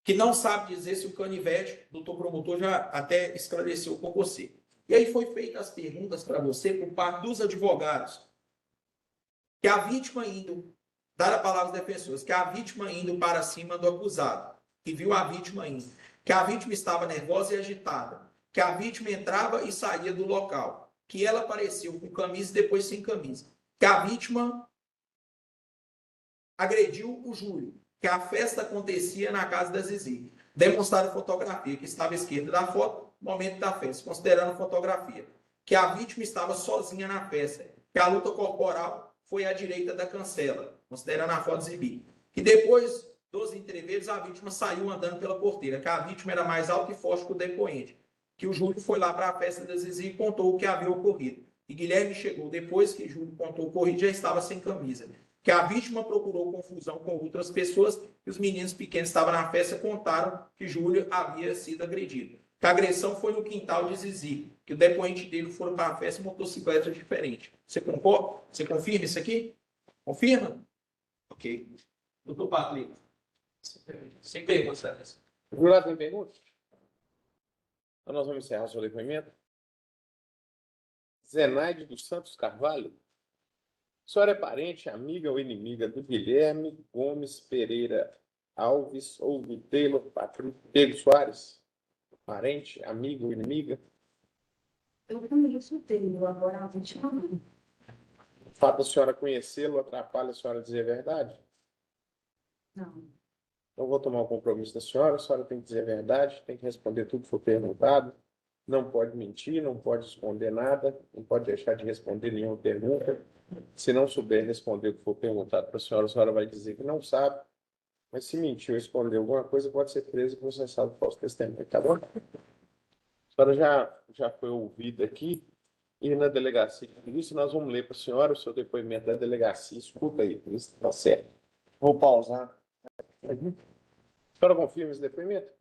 Que não sabe dizer se o canivete, o doutor promotor já até esclareceu com você. E aí foi feitas as perguntas para você por parte dos advogados. Que a vítima indo, dar a palavra aos defensores, que a vítima indo para cima do acusado, que viu a vítima indo, que a vítima estava nervosa e agitada, que a vítima entrava e saía do local, que ela apareceu com camisa e depois sem camisa, que a vítima agrediu o Júlio, que a festa acontecia na casa da Zizi. Demonstraram fotografia, que estava à esquerda da foto, momento da festa, considerando fotografia. Que a vítima estava sozinha na festa, que a luta corporal foi à direita da cancela, considerando a foto Zizi. Que depois dos entreveiros, a vítima saiu andando pela porteira, que a vítima era mais alta e forte que o depoente. Que o Júlio foi lá para a festa da Zizi e contou o que havia ocorrido. E Guilherme chegou depois que Júlio contou o ocorrido, já estava sem camisa. Que a vítima procurou confusão com outras pessoas e os meninos pequenos que estavam na festa contaram que Júlio havia sido agredido. Que a agressão foi no quintal de Zizi, que o depoente dele foram para a festa em motocicleta diferente. Você concorda? Você confirma isso aqui? Confirma? Ok. Doutor Patrick. Sem perguntas. O jurado tem perguntas? Então nós vamos encerrar o seu depoimento. Zenaide dos Santos Carvalho. A senhora é parente, amiga ou inimiga do Guilherme Gomes Pereira Alves ou do Taylor Patrick Pedro Soares? Parente, amiga ou inimiga? Eu conheço o Taylor, agora a vítima não. O fato da senhora conhecê-lo atrapalha a senhora dizer a verdade? Não. Então, vou tomar o compromisso da senhora. A senhora tem que dizer a verdade, tem que responder tudo que for perguntado. Não pode mentir, não pode esconder nada, não pode deixar de responder nenhuma pergunta. Se não souber responder o que for perguntado para a senhora vai dizer que não sabe. Mas se mentir ou esconder alguma coisa, pode ser preso e processado por falso testemunho, tá bom? A senhora já foi ouvida aqui e na delegacia de polícia nós vamos ler para a senhora o seu depoimento da delegacia. Escuta aí, isso está certo. Vou pausar. A senhora confirma esse depoimento?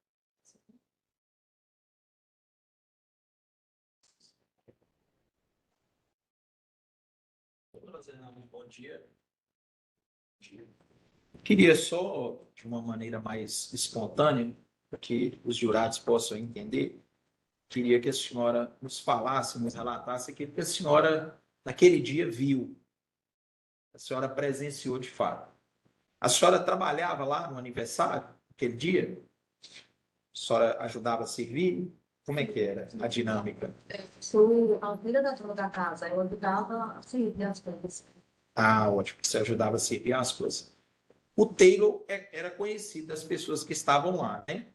Bom dia. Queria só, de uma maneira mais espontânea, para que os jurados possam entender, queria que a senhora nos falasse, nos relatasse aquilo que a senhora, naquele dia, viu. A senhora presenciou de fato. A senhora trabalhava lá no aniversário, aquele dia? A senhora ajudava a servir? Como é que era a dinâmica? Sou a filha da dona da casa, eu ajudava a servir as coisas. Ah, ótimo, você ajudava a servir as coisas. O Taylor era conhecido das pessoas que estavam lá, né?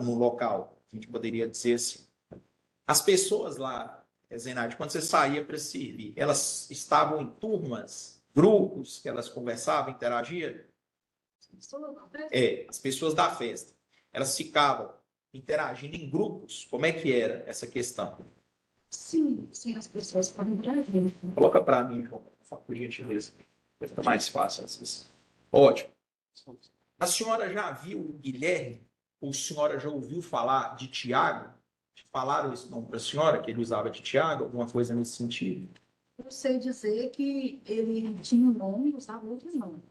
No local, a gente poderia dizer assim. As pessoas lá, Zenaide, quando você saía para servir, elas estavam em turmas, grupos, que elas conversavam, interagiam? As pessoas da festa. Elas ficavam interagindo em grupos. Como é que era essa questão? Sim, as pessoas podem interagir. Coloca para mim, João, por gentileza. Fica mais fácil assim. Ótimo. A senhora já viu o Guilherme? Ou a senhora já ouviu falar de Tiago? Falaram esse nome para a senhora, que ele usava de Tiago, alguma coisa nesse sentido? Eu sei dizer que ele tinha um nome e usava outro nome.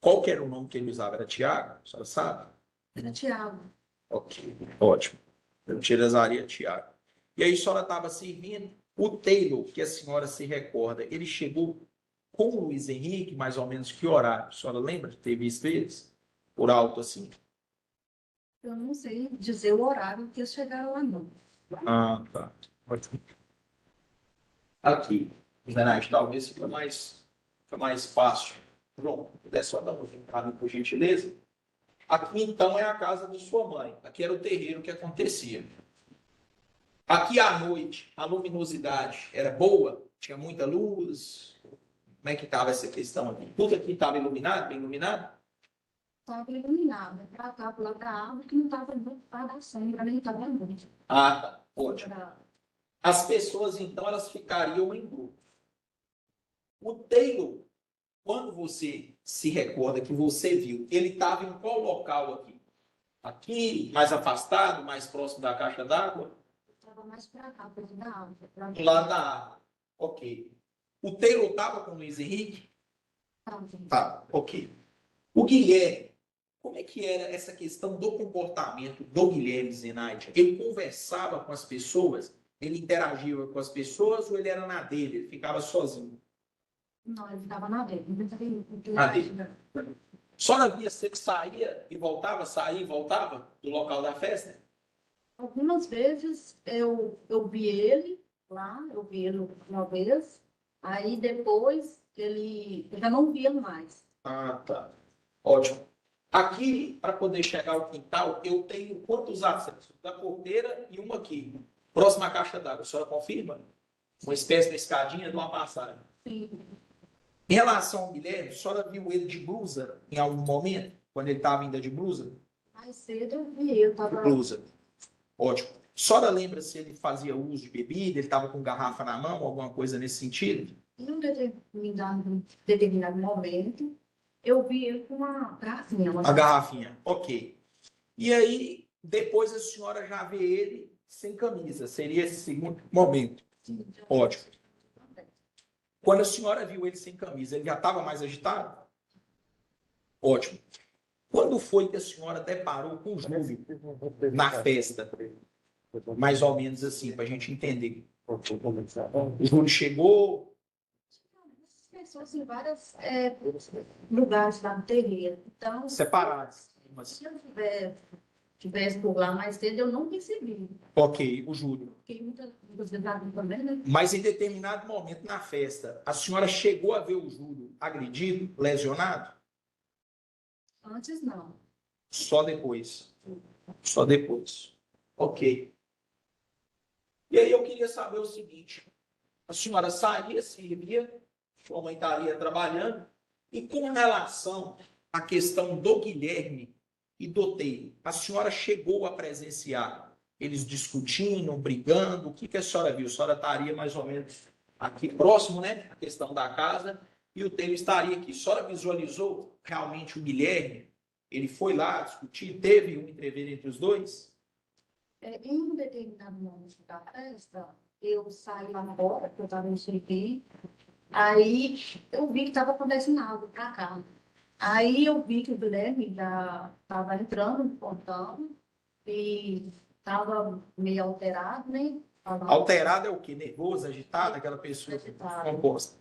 Qual que era o nome que ele usava? Era Tiago? A senhora sabe? Era Tiago. Ok, ótimo. Eu utilizaria Tiago. E aí a senhora estava servindo. O Taylor, que a senhora se recorda, ele chegou com o Luiz Henrique, mais ou menos que horário? A senhora lembra de ter visto eles? Por alto assim? Eu não sei dizer o horário que eles chegaram lá, não. Ah, tá. Ótimo. Aqui, Zenate, talvez fica mais fácil. João, puder só dar um caminho, por gentileza. Aqui, então, é a casa de sua mãe. Aqui era o terreiro que acontecia. Aqui à noite, a luminosidade era boa? Tinha muita luz? Como é que estava essa questão aqui? Tudo aqui estava iluminado, bem iluminado? Estava iluminado. Para cá, para lá da árvore, que não estava muito para da sombra, nem estava muito. Ah, tá. Ótimo. Era- As pessoas, então, elas ficariam em grupo. O Taylor, quando você se recorda que você viu, ele estava em qual local aqui? Aqui, mais afastado, mais próximo da caixa d'água? Estava mais para cá, perto da árvore. Pra Do lado da árvore. Ok. O Taylor estava com o Luiz Henrique? cá. Tá, ok. O Guilherme, como é que era essa questão do comportamento do Guilherme Zenaide? Ele conversava com as pessoas? Ele interagia com as pessoas ou ele era na dele? Ele ficava sozinho? Não, ele ficava na dele. Na dele. Só na via se ele saía e voltava, saía e voltava do local da festa? Algumas vezes eu vi ele lá, eu vi ele uma vez, aí depois eu já não via mais. Ah, tá. Ótimo. Aqui, para poder chegar ao quintal, eu tenho quantos acessos? Da porteira e uma aqui. Próxima à caixa d'água. A senhora confirma? Uma espécie de escadinha de uma passagem. Sim. Em relação ao Guilherme, a senhora viu ele de blusa em algum momento? Quando ele estava ainda de blusa? Mais cedo eu vi, eu estava. Blusa. Ótimo. A senhora lembra se ele fazia uso de bebida? Ele estava com garrafa na mão, alguma coisa nesse sentido? Em um determinado momento, eu vi ele com uma garrafinha. A garrafinha. Ok. E aí, depois a senhora já vê ele sem camisa. Seria esse segundo momento. Ótimo. Quando a senhora viu ele sem camisa, ele já estava mais agitado? Ótimo. Quando foi que a senhora deparou com o Júlio na festa? Mais ou menos assim, para a gente entender. O Júlio chegou. As pessoas em vários lugares lá no terreiro. Então, Separados. se eu tivesse por lá mais cedo, eu não percebi. Ok, o Júlio. Fiquei muitas vezes lá também, né? Mas em determinado momento na festa, a senhora chegou a ver o Júlio agredido, lesionado? Antes não. Só depois. Só depois. Ok. E aí eu queria saber o seguinte: a senhora saía, servia, sua mãe estaria trabalhando, e com relação à questão do Guilherme e do Taylor, a senhora chegou a presenciar eles discutindo, brigando? O que que a senhora viu? A senhora estaria mais ou menos aqui próximo, né? A questão da casa, e o Taylor estaria aqui. A senhora visualizou realmente o Guilherme? Ele foi lá discutir, teve um entrever entre os dois? Em um determinado momento da festa, eu saí lá fora, porque eu estava em Chiriquí, aí eu vi que estava acontecendo algo para cá. Aí eu vi que o Guilherme já estava entrando no portão e estava meio alterado, né? Alterado é o quê? Nervoso, agitado, aquela pessoa composta.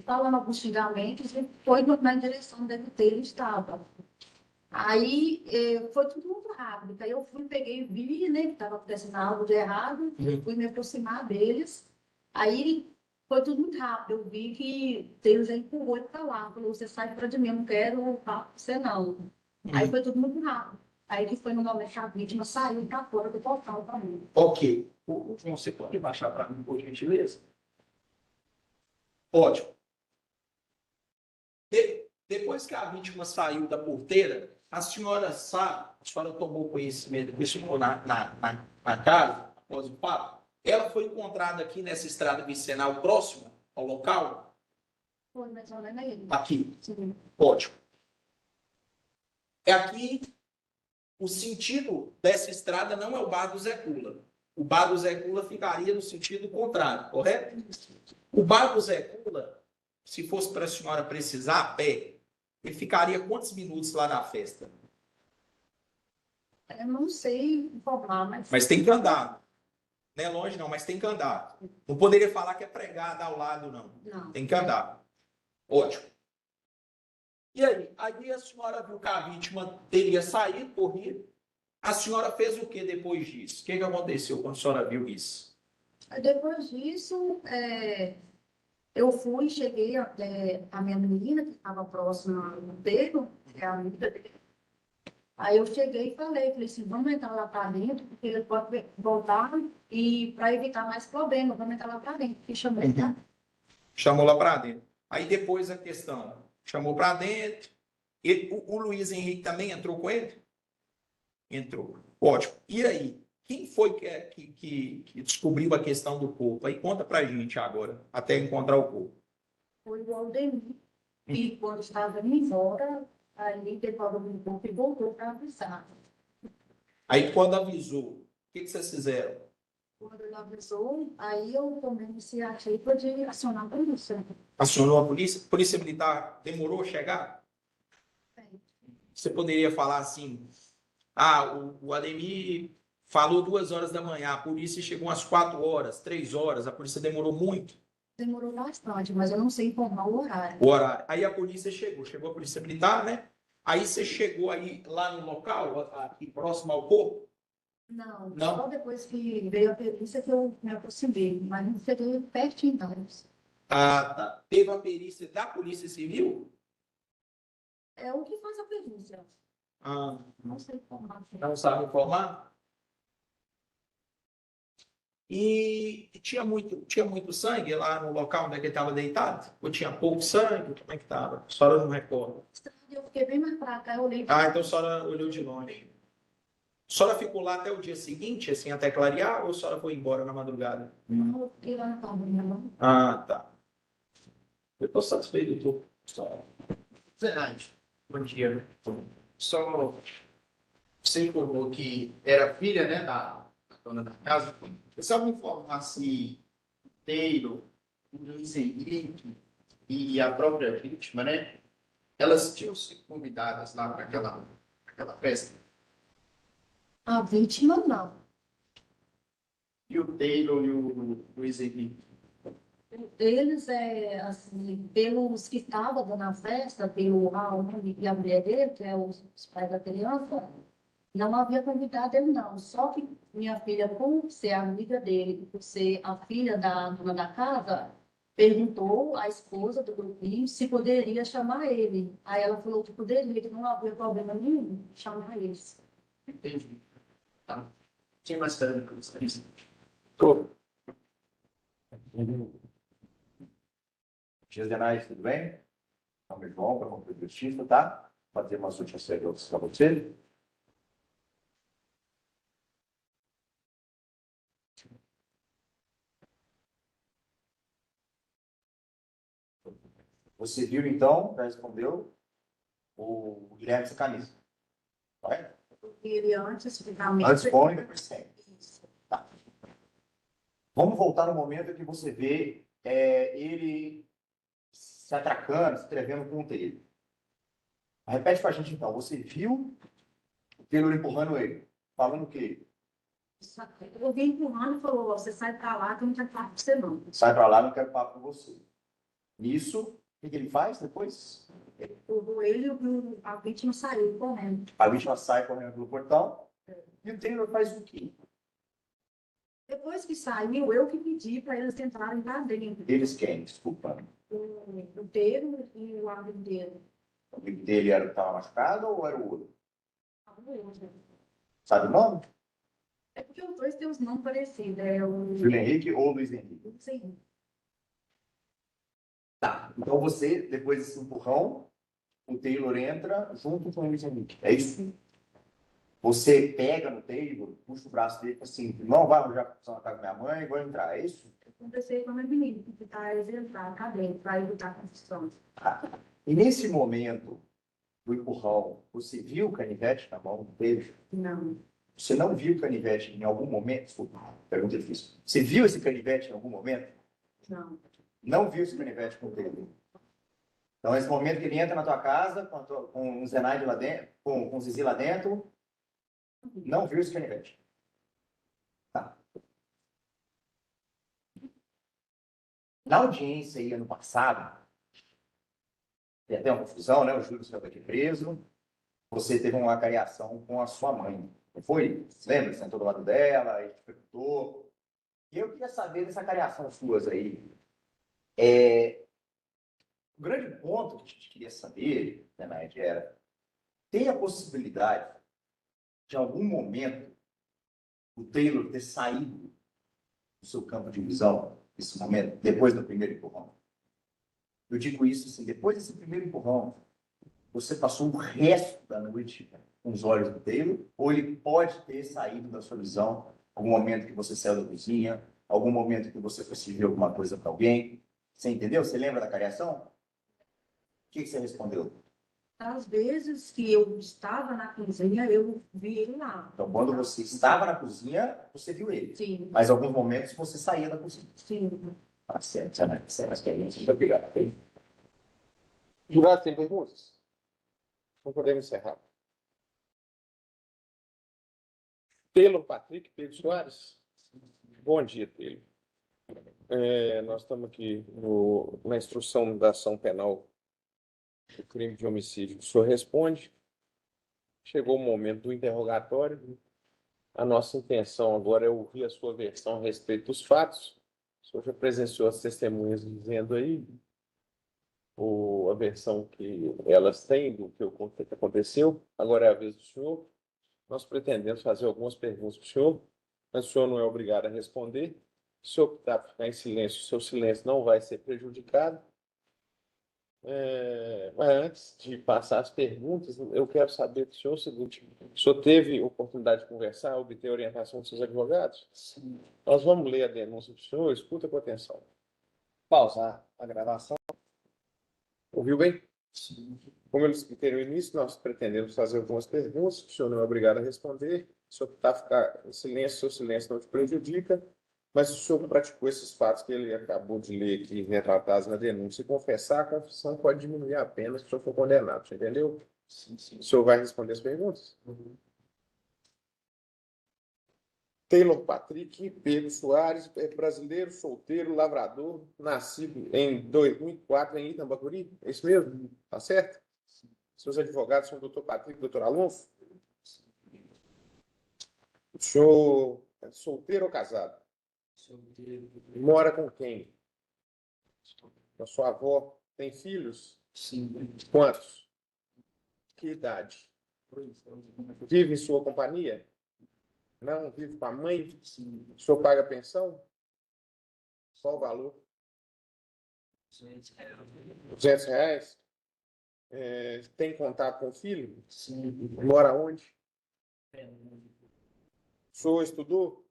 Falando alguns xingamentos, e foi na direção onde ele estava. Aí foi tudo muito rápido. Aí eu fui, peguei, vi, né, que estava acontecendo algo de errado, fui me aproximar deles. Aí foi tudo muito rápido. Eu vi que Deus empurrou ele para lá. Falou: você sai para de mim, eu não quero falar com você, não. Aí foi tudo muito rápido. Aí que foi no momento que a vítima saiu para fora do portal para mim. Ok. Você pode baixar para mim, por gentileza? Ótimo. Depois que a vítima saiu da porteira, a senhora sabe, a senhora tomou conhecimento disso na casa, após o fato? Ela foi encontrada aqui nessa estrada vicinal próxima ao local? Foi mais ou menos ele. Aqui. Sim. Ótimo. É aqui o sentido dessa estrada não é o Bar do Zé Cula. O Bar do Zé Cula ficaria no sentido contrário, correto? O Bar do Zé Cula, se fosse para a senhora precisar a pé, ele ficaria quantos minutos lá na festa? Eu não sei informar, mas. Mas tem que andar. Não é longe, não, mas tem que andar. Não poderia falar que é pregada ao lado, não. Não. Tem que andar. Ótimo. E aí? Aí a senhora viu que a vítima teria saído, corrido. A senhora fez o que depois disso? O que aconteceu quando a senhora viu isso? Aí depois disso, eu fui, cheguei até a minha menina, que estava próxima do enterro, que é a amiga dele. Aí eu cheguei e falei assim, vamos entrar lá para dentro, porque ele pode voltar e para evitar mais problemas, vamos entrar lá para dentro. E chamei, tá? Chamou lá para dentro. Aí depois a questão, chamou para dentro. O Luiz Henrique também entrou com ele? Entrou. Ótimo. E aí? Quem foi que descobriu a questão do corpo? Aí conta pra gente agora, até encontrar o corpo. Foi o Aldemir. E quando estava indo embora, aí devolveu o corpo e voltou para avisar. Aí quando avisou, o que vocês fizeram? Quando ele avisou, aí eu tomei iniciativa de acionar a polícia. Acionou a polícia? Polícia Militar demorou a chegar? Você poderia falar assim, o Ademir falou 2 horas da manhã, a polícia chegou às 4 horas, 3 horas, a polícia demorou muito. Demorou bastante, mas eu não sei informar o horário. O horário. Aí a polícia chegou a polícia militar, né? Aí você chegou aí lá no local, aqui próximo ao corpo? Não, Não? só depois que veio a perícia que eu me aproximei, mas não cheguei pertinho delas. Ah, tá. Teve a perícia da Polícia Civil? É o que faz a perícia. Ah, Não sei informar. não sabe informar? E tinha muito sangue lá no local onde ele estava deitado? Ou tinha pouco sangue? Como é que estava? A senhora não recorda. Eu fiquei bem mais pra cá, eu olhei. Ah, então a senhora olhou de longe. A senhora ficou lá até o dia seguinte, assim, até clarear, ou a senhora foi embora na madrugada? Não, eu fiquei lá na cabine, não. Ah, tá. Eu estou satisfeito, doutor. Fernandes, bom dia. Só você informou que era filha, né, da dona da casa. Eu só me informar se Taylor, o Luiz Henrique e a própria vítima, né, elas tinham sido convidadas lá para aquela festa. A vítima, não. E o Taylor e o Luiz Henrique. Eles, assim, pelos que estavam dando a festa, pelo Raul e a mulher dele, que é os pais da criança, não havia convidado ele, não. Só que minha filha, por ser amiga dele, por ser a filha da dona da casa, perguntou à esposa do grupinho se poderia chamar ele. Aí ela falou que poderia, que não havia problema nenhum chamar eles. Entendi. Tá. Tinha mais perguntas que você disse? Dias Denais, tudo bem? Meu nome é João, para concluir justiça, tá? Fazer umas últimas perguntas para você. Você viu, então, já respondeu, o Guilherme Sacanista, correto? Porque ele antes, finalmente... Antes põe, depois sem. Isso. Tá. Vamos voltar no momento em que você vê ele se atracando, se atrevendo com o Taylor. Repete para a gente, então. Você viu o Taylor empurrando ele, falando o quê? Eu vim empurrando e falou, você sai pra lá que eu não quero falar com você, não. Sai para lá, não quero papo com você. Nisso, o que ele faz depois? Empurrou ele e a vítima saiu correndo. A vítima sai correndo pelo portão e o Taylor faz o quê? Depois que saiu, eu que pedi para eles entrarem lá dentro. Eles quem? Desculpa. O dele e o amigo dele. O amigo dele era o que estava machucado ou era o outro? Amigo dele. Sabe o nome? É porque os dois têm os nomes parecidos. É o Júlio Henrique ou Luiz Henrique? não sei. Tá. Então você, depois desse empurrão, o Taylor entra junto com o Luiz Henrique. É isso? Você pega no Taylor, puxa o braço dele e fala assim, não vai arranjar confusão na casa da minha mãe, vou entrar. É isso? Eu conversei com a minha menina, que está exemplar, cá dentro, para evitar confusão. Tá. E nesse momento do empurrão, você viu o canivete na mão dele? Não. Você não viu o canivete em algum momento? Desculpa, pergunta difícil. Você viu esse canivete em algum momento? Não. Não viu esse canivete com ele. Então, esse momento que ele entra na tua casa, com o Zenaide lá dentro, com o Zizi lá dentro, não viu esse canivete. Tá. Na audiência aí, ano passado, tem até uma confusão, né? O Júlio estava aqui preso. Você teve uma cariação com a sua mãe. Não foi? Você lembra? Você sentou do lado dela, e te perguntou. E eu queria saber dessa cariação suas aí. O grande ponto que a gente queria saber, né, Naide, era: tem a possibilidade de, em algum momento, o Taylor ter saído do seu campo de visão, nesse momento, depois do primeiro empurrão? Eu digo isso assim: depois desse primeiro empurrão, você passou o resto da noite com os olhos do Taylor, ou ele pode ter saído da sua visão algum momento que você saiu da cozinha, algum momento que você foi servir alguma coisa para alguém? Você entendeu? Você lembra da cariação? O que você respondeu? Às vezes que eu estava na cozinha, eu vi ele lá. Então, quando você estava na cozinha, você viu ele. Sim. Mas em alguns momentos você saía da cozinha. Sim. Tá certo, né? Muito obrigado. Jurado, tem perguntas? Não podemos encerrar. Taylor Patrick Pedro Soares. Bom dia, Taylor. Nós estamos aqui na instrução da ação penal do crime de homicídio. O senhor responde. Chegou o momento do interrogatório. A nossa intenção agora é ouvir a sua versão a respeito dos fatos. O senhor já presenciou as testemunhas dizendo aí a versão que elas têm do que aconteceu. Agora é a vez do senhor. Nós pretendemos fazer algumas perguntas para o senhor, mas o senhor não é obrigado a responder. Se o senhor optar por ficar em silêncio, o seu silêncio não vai ser prejudicado. Mas antes de passar as perguntas, eu quero saber do senhor o seguinte: o senhor teve oportunidade de conversar, obter orientação dos seus advogados? Sim. Nós vamos ler a denúncia do senhor, escuta com atenção. Pausar a gravação. Ouviu bem? Sim. Como eu expliquei no início, nós pretendemos fazer algumas perguntas, o senhor não é obrigado a responder. Se o senhor optar por ficar em silêncio, seu silêncio não te prejudica. Mas se o senhor praticou esses fatos que ele acabou de ler aqui, retratados na denúncia, e confessar, a confissão pode diminuir a pena se o senhor for condenado, você entendeu? Sim. O senhor vai responder as perguntas? Taylor Patrick Pedro Soares, é brasileiro, solteiro, lavrador, nascido em 2004 em Itambacuri, é isso mesmo? Tá certo? Seus advogados são o doutor Patrick e o doutor Alonso? O senhor é solteiro ou casado? Solteiro. Mora com quem? A sua avó tem filhos? Sim. Quantos? Que idade? Vive em sua companhia? Não? Vive com a mãe? Sim. O senhor paga pensão? Qual o valor? R$ 200? Tem contato com o filho? Sim. Mora onde? O senhor estudou?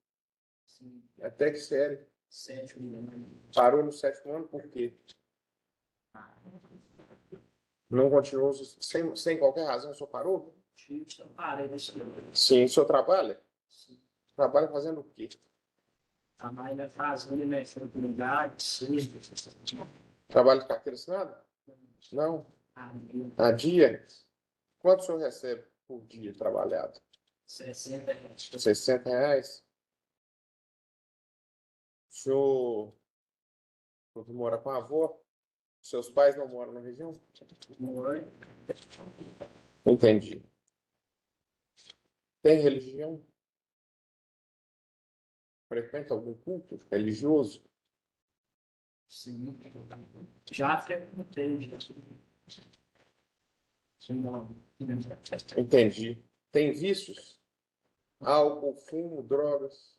Sim. Até que série? 7º. Parou no 7º ano por quê? Não continuou sem qualquer razão, o senhor parou? Parei. Sim, o senhor trabalha? Sim. Trabalha fazendo o quê? A mãe vai fazendo, né? Faculdade, sim. Trabalha de carteira assinada? Não. A dia? Quanto o senhor recebe por dia trabalhado? 60. R$ 60? O senhor mora com a avó? Seus pais não moram na região? Entendi. Tem religião? Frequenta algum culto religioso? Sim. Já frequentei. Entendi. Tem vícios? Álcool, fumo, drogas?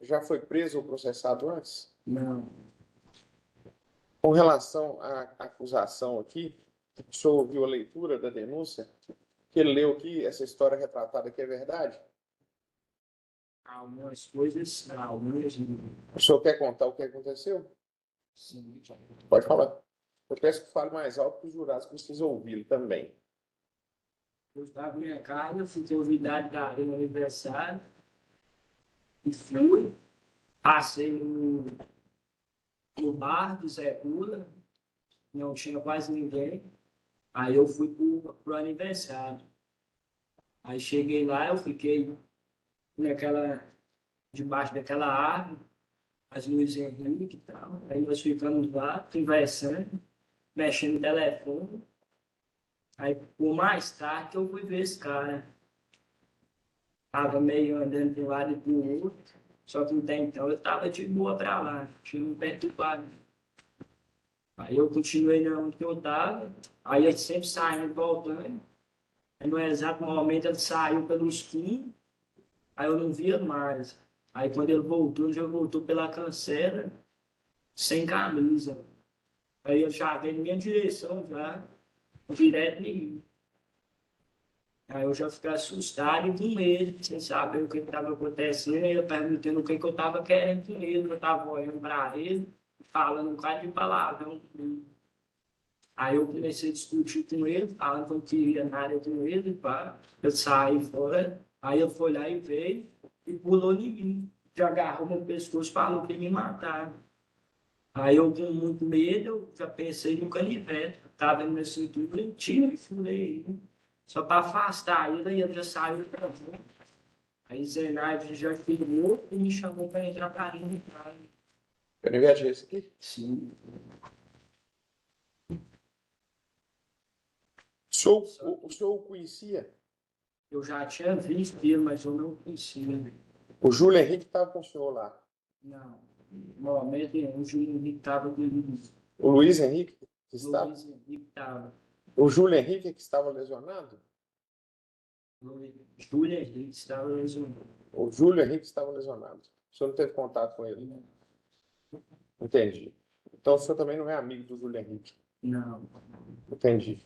Já foi preso ou processado antes? Não. Com relação à acusação aqui, o senhor ouviu a leitura da denúncia? Que ele leu aqui, essa história retratada aqui é verdade? Algumas coisas, algumas. O senhor quer contar o que aconteceu? Sim. Pode falar. Eu peço que fale mais alto para os jurados precisam ouvi-lo também. Eu estava na minha casa, fui ter convidado para ir no aniversário. E fui. Passei no bar do Zé Pula. Não tinha quase ninguém. Aí eu fui pro aniversário. Aí cheguei lá, eu fiquei debaixo daquela árvore, as luzes Henrique e tal. Aí nós ficamos lá, conversando, mexendo no telefone. Aí, por mais tarde, que eu fui ver esse cara. Tava meio andando de um lado e do outro. Só que até então eu tava de boa pra lá, tinha me perturbado. Aí eu continuei onde eu tava. Aí ele sempre saindo, voltando. Aí no exato momento ele saiu pelos fundos. Aí eu não via mais. Aí quando ele voltou, já voltou pela cancela, sem camisa. Aí eu já veio em minha direção, já, direto em mim. Aí eu já fiquei assustado e com medo, sem saber o que estava acontecendo. Aí eu perguntando o que eu estava querendo com ele, eu estava olhando para ele, falando um bocado de palavrão comigo. Aí eu comecei a discutir com ele, falando que eu não queria nada com ele, pá. Eu saí fora, aí ele foi lá e veio e pulou em mim. Já agarrou meu pescoço e falou que ia me matar. Aí eu, com muito medo, eu já pensei no canivete. Estava na minha cintura, eu tirei e furei ele. Só para afastar ele, aí ele já saiu para mim. Aí Zenaide já filmou e me chamou para entrar para dentro de casa. Canivete é esse aqui? Sim. O senhor o conhecia? Eu já tinha visto ele, mas eu não conhecia. O Júlio Henrique estava com o senhor lá. Não. Normalmente o Júlio Henrique estava comigo. O Luiz Henrique que O estava? Luiz Henrique estava. O Júlio Henrique que estava lesionado? O Júlio Henrique estava lesionado. O Júlio Henrique estava lesionado. O senhor não teve contato com ele? Entendi. Então o senhor também não é amigo do Júlio Henrique? Não. Entendi.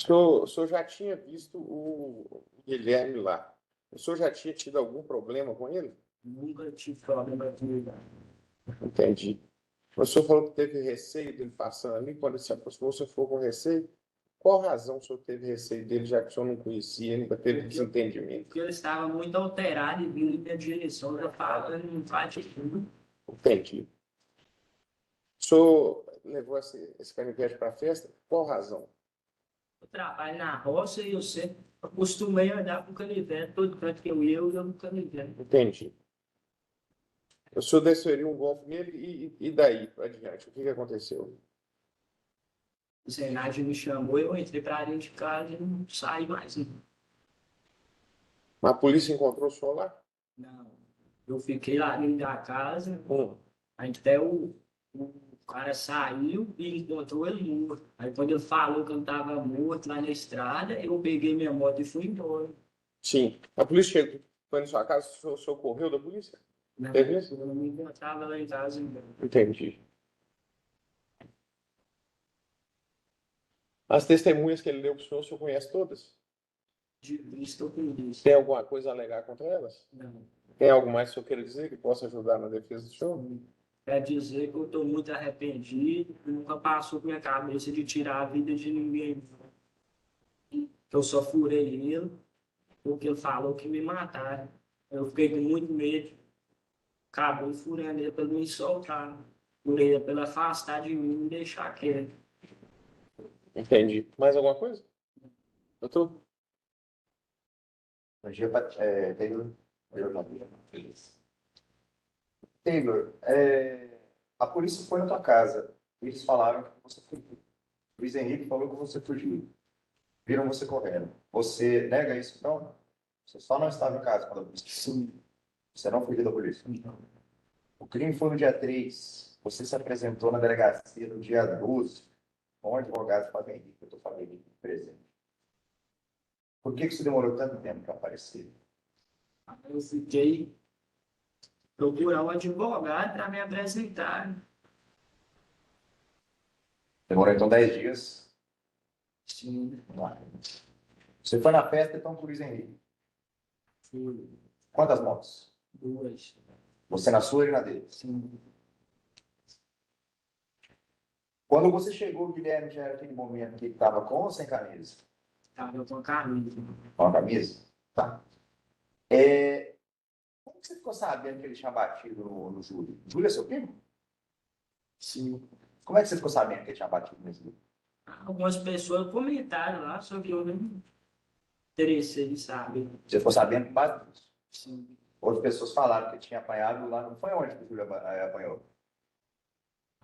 O senhor já tinha visto o Guilherme lá. O senhor já tinha tido algum problema com ele? Nunca tive problema com ele. Entendi. O senhor falou que teve receio dele passando ali, quando ele se aproximou, o senhor ficou com receio? Qual razão o senhor teve receio dele, já que o senhor não conhecia, nunca teve desentendimento? Porque ele estava muito alterado e vindo em minha direção, já falando, não faz tudo. Entendi. O senhor levou esse canivete para a festa? Qual razão? Eu trabalho na roça e eu sempre acostumei a andar com canivete, todo canto que eu ia, eu ia com canivete. Entendi. O senhor desferiu um golpe nele e daí para adiante? O que aconteceu? O Zenaide me chamou, eu entrei para dentro de casa e não saí mais. Não. A polícia encontrou o senhor lá? Não. Eu fiquei lá dentro da casa, Hum. até o cara saiu e encontrou ele morto. Aí quando ele falou que eu estava morto lá na estrada, eu peguei minha moto e fui embora. Sim. A polícia chegou, foi na sua casa, o senhor correu da polícia? Não, Teve isso? eu não me encontrava lá em casa ainda. Entendi. As testemunhas que ele deu para o senhor conhece todas? De vista eu conheço. Tem alguma coisa a alegar contra elas? Não. Tem algo mais que o senhor queira dizer que possa ajudar na defesa do senhor? Quer dizer que eu estou muito arrependido, nunca passou por minha cabeça de tirar a vida de ninguém. Eu só furei ele, porque ele falou que me mataram. Eu fiquei com muito medo. Acabei furando ele para ele me soltar. Furei ele para ele afastar de mim e me deixar quieto. Entendi. Mais alguma coisa? Doutor? Bom dia, Taylor. Taylor, a polícia foi na tua casa. Eles falaram que você fugiu. Luiz Henrique falou que você fugiu. Viram você correndo. Você nega isso, então? Você só não estava em casa quando a polícia chegou. Sim. Você não fugiu da polícia. O crime foi no dia 3. Você se apresentou na delegacia no dia 12, com o advogado Fábio Henrique, eu estou Fábio Henrique presente. Por que isso demorou tanto tempo para aparecer? Eu fiquei procurar um advogado para me apresentar. Demorou então 10 dias. Sim. Você foi na festa então com o Luiz Henrique. Fui. Quantas motos? 2. Você na sua e na dele? Sim. Quando você chegou, Guilherme, já era aquele momento que ele estava com ou sem camisa? Tava com a camisa. Com a camisa? Tá. Como que você ficou sabendo que ele tinha batido no Júlio? Júlio é seu primo? Sim. Como é que você ficou sabendo que ele tinha batido no Júlio? Algumas pessoas comentaram lá, só que eu não me interessei, sabe? Você ficou sabendo por base disso. Sim. Outras pessoas falaram que ele tinha apanhado lá. Não foi onde que o Júlio apanhou?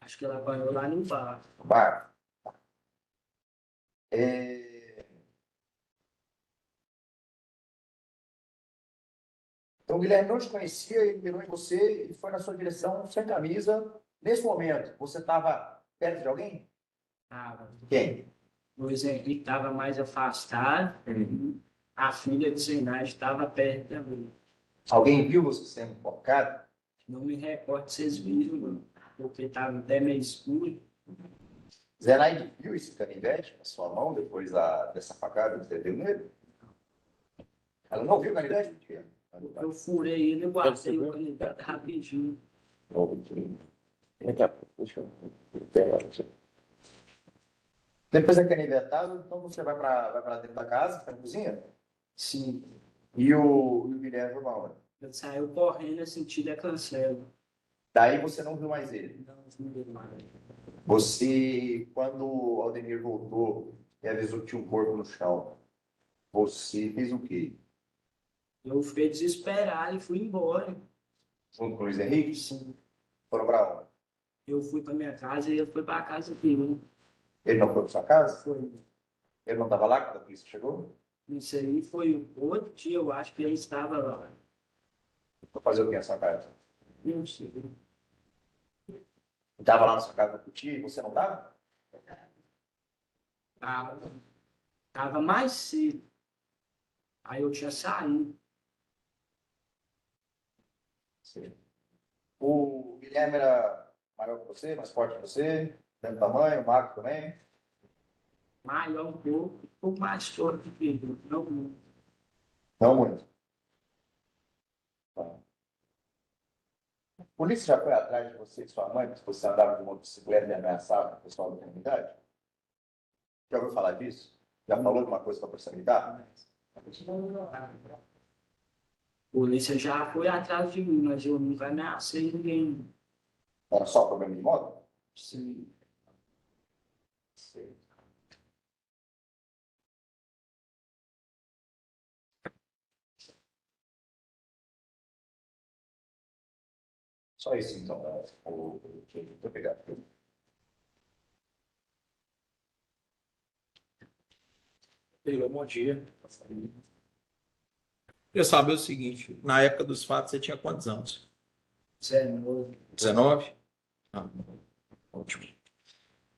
Acho que ela apanhou lá no bar. No bar? É, Então, o Guilherme não te conhecia, ele mirou em você e foi na sua direção sem camisa. Nesse momento, você estava perto de alguém? Tava. Quem? O Henrique estava mais afastado. A filha de Sinai estava perto também. Alguém viu você sendo enforcado? Não me recordo se vocês viram, não, porque estava até meio escuro. Zenaide viu esse canivete na sua mão depois dessa facada que você deu nele? Ela não viu o canivete? Eu furei ele e guardei o canivete rapidinho. Daqui a pouco, deixa eu pegar aqui. Depois é canivetado, então você vai para dentro da casa, para a cozinha, Sim. e o Guilherme vai onde? Ele saiu correndo no sentido da cancela. Daí você não viu mais ele. Não, não deu mais. Você, quando o Aldemir voltou e avisou que tinha um corpo no chão, você fez o quê? Eu fiquei desesperado e fui embora. Junto com o Luiz Henrique? Sim. Foram para onde? Eu fui para minha casa e ele foi para a casa dele. Ele não foi para sua casa? Foi. Ele não estava lá quando a polícia chegou? Isso aí foi outro dia, eu acho que ele estava lá. Para fazer o quê na sua casa? Não sei. Estava lá na sua casa com o tio e você não estava? Tava mais cedo. Aí eu tinha saído. Sim. O Guilherme era maior que você, mais forte que você, mesmo tamanho, magro também? Maior um pouco mais forte que ele. Não muito. Não muito. Tá. A polícia já foi atrás de você e de sua mãe, porque você andava de motocicleta e ameaçava o pessoal da comunidade? Já ouviu falar disso? Já falou alguma coisa para a polícia militar? A polícia já foi atrás de mim, mas eu nunca ameacei ninguém. Era só problema de moto? Sim. Sim. Só isso, então. Muito obrigado. Bom dia. Eu saber o seguinte, na época dos fatos você tinha quantos anos? 19. 19? Ah, ótimo.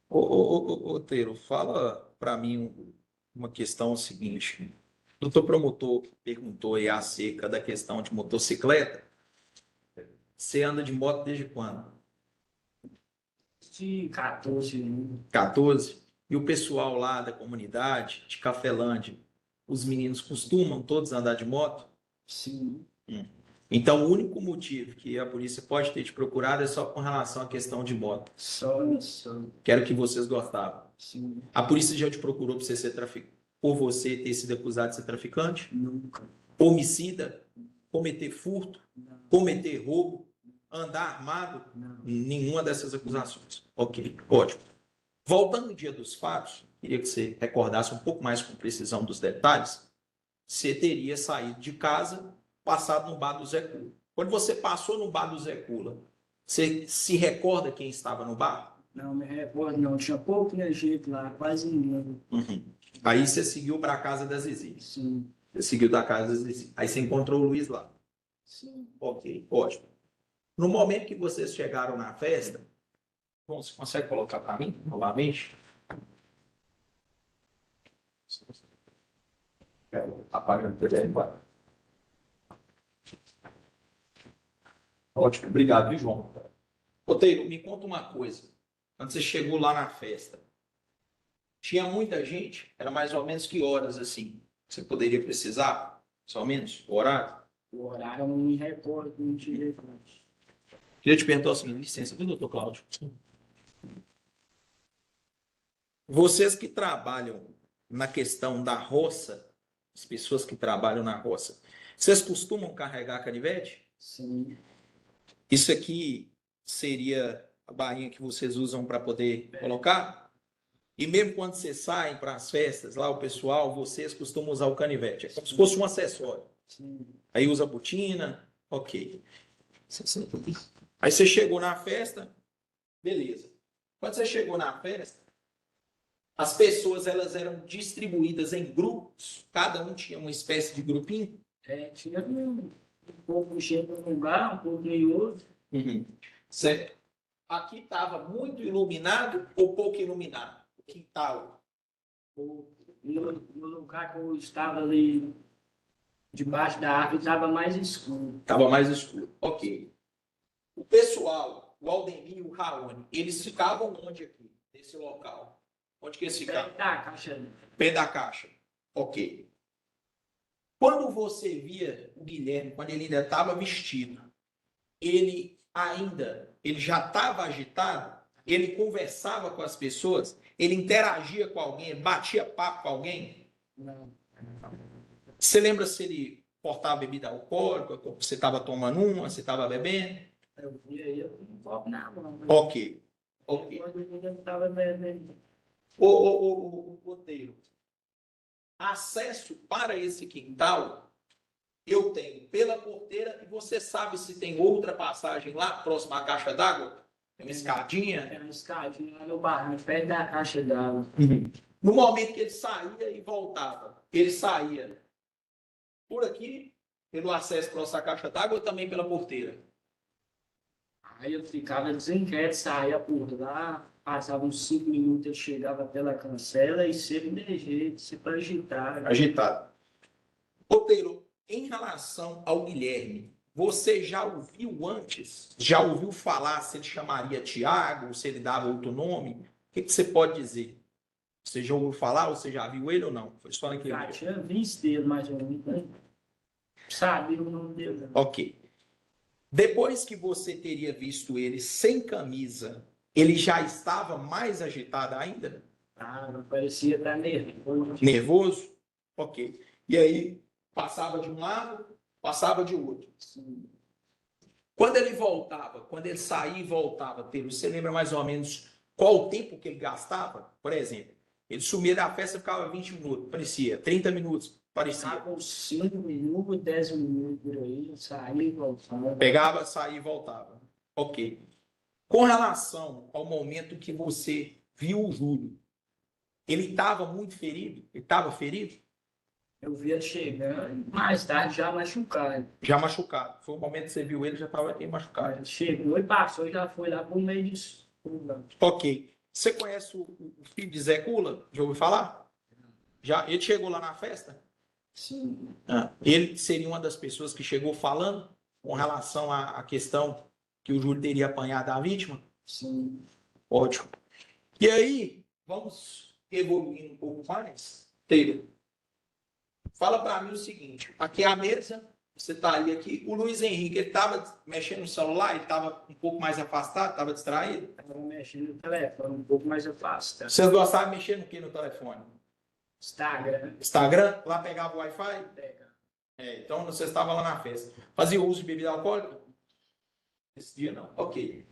Ô, Teiro, fala para mim uma questão seguinte. O doutor promotor perguntou aí acerca da questão de motocicleta. Você anda de moto desde quando? De 14 anos. 14? E o pessoal lá da comunidade, de Cafelândia, os meninos costumam todos andar de moto? Sim. Então, o único motivo que a polícia pode ter te procurado é só com relação à questão de moto. Só isso. Que era o que vocês gostavam. Sim. A polícia já te procurou por você ser por você ter sido acusado de ser traficante? Nunca. Homicida? Cometer furto? Não. Cometer roubo? Andar armado? Não. Nenhuma dessas acusações. Ok, ótimo. Voltando no dia dos fatos, queria que você recordasse um pouco mais com precisão dos detalhes. Você teria saído de casa, passado no bar do Zé Cula. Quando você passou no bar do Zé Cula, você se recorda quem estava no bar? Não me recordo, não. Tinha pouco gente lá, quase ninguém. Aí você seguiu para a casa das Zizi. Sim. Você seguiu da casa das Zizi. Aí você encontrou o Luiz lá. Sim. Ok, ótimo. No momento que vocês chegaram na festa, bom, você consegue colocar para mim novamente? Apagando o telefone. Ótimo, obrigado, viu, João? Oteiro, me conta uma coisa. Quando você chegou lá na festa, tinha muita gente? Era mais ou menos que horas assim? Você poderia precisar? Mais ou menos? O horário? O horário eu não me recordo muito direito. Queria te perguntar o seguinte, licença, viu, doutor Cláudio? Vocês que trabalham na questão da roça, as pessoas que trabalham na roça, vocês costumam carregar canivete? Sim. Isso aqui seria a bainha que vocês usam para poder colocar? E mesmo quando vocês saem para as festas, lá o pessoal, vocês costumam usar o canivete. É como se fosse um acessório. Sim. Aí usa botina, ok. Aí você chegou na festa, beleza. Quando você chegou na festa, as pessoas elas eram distribuídas em grupos, cada um tinha uma espécie de grupinho. Tinha um pouco cheio num lugar, um pouco em outro. Certo. Aqui estava muito iluminado ou pouco iluminado? O quintal. No lugar que eu estava ali, debaixo da árvore, estava mais escuro. Estava mais escuro. Ok. O pessoal, o Aldemir e o Raoni, eles ficavam onde aqui? Nesse local? Onde que eles ficavam? Perto da caixa. Pé da caixa. Ok. Quando você via o Guilherme, quando ele ainda estava vestido, ele já estava agitado, ele conversava com as pessoas, ele interagia com alguém, ele batia papo com alguém. Não. Você lembra se ele portava bebida alcoólica, você estava tomando uma, você estava bebendo? Eu via ele com um copo na mão. Ok. Quando ele estava bebendo. Ô, Botelho, acesso para esse quintal eu tenho pela porteira e você sabe se tem outra passagem lá próximo à caixa d'água? Tem uma escadinha? Era uma escadinha lá no barranco, perto da caixa d'água. No momento que ele saía e voltava, ele saía por aqui, pelo acesso para nossa caixa d'água ou também pela porteira? Aí eu ficava desinquieto, saía por lá, passava uns 5 minutos, eu chegava pela cancela e sempre de jeito, sempre agitado. Agitado. Botelho, em relação ao Guilherme, você já ouviu antes? Já ouviu falar se ele chamaria Tiago, se ele dava outro nome? O que você pode dizer? Você já ouviu falar ou você já viu ele ou não? Foi só naquele Já dia? tinha visto ele mais ou menos, né? Sabia o nome dele. Né? Ok. Depois que você teria visto ele sem camisa, ele já estava mais agitado ainda? Não parecia estar nervoso. Nervoso? Ok. E aí, passava de um lado, passava de outro. Sim. Quando ele voltava, quando ele saía e voltava, você lembra mais ou menos qual o tempo que ele gastava? Por exemplo, ele sumia da festa, ficava 20 minutos, parecia, 30 minutos, parecia. Ficava uns 5 minutos, 10 minutos por aí, saía e voltava. Pegava, saía e voltava. Ok. Com relação ao momento que você viu o Júlio, ele estava muito ferido? Ele estava ferido? Eu vi ele chegando, mais tarde já machucado. Já machucado. Foi o momento que você viu ele, já estava bem machucado. Ele chegou e passou, já foi lá pro meio disso. Ok. Você conhece o filho de Zé Cula? Já ouviu falar? Já? Ele chegou lá na festa? Sim. Ele seria uma das pessoas que chegou falando com relação à questão que o Júlio teria apanhado a vítima? Sim. Ótimo. E aí, vamos evoluindo um pouco mais. Taylor, fala para mim o seguinte. Aqui é a mesa, você está ali aqui. O Luiz Henrique, ele estava mexendo no celular, ele estava um pouco mais afastado, estava distraído? Estava mexendo no telefone, um pouco mais afastado. Vocês gostavam de mexer no que no telefone? Instagram. Instagram? Lá pegava o Wi-Fi? Pega. Então você estava lá na festa. Fazia uso de bebida alcoólica? Esse dia não. Ok.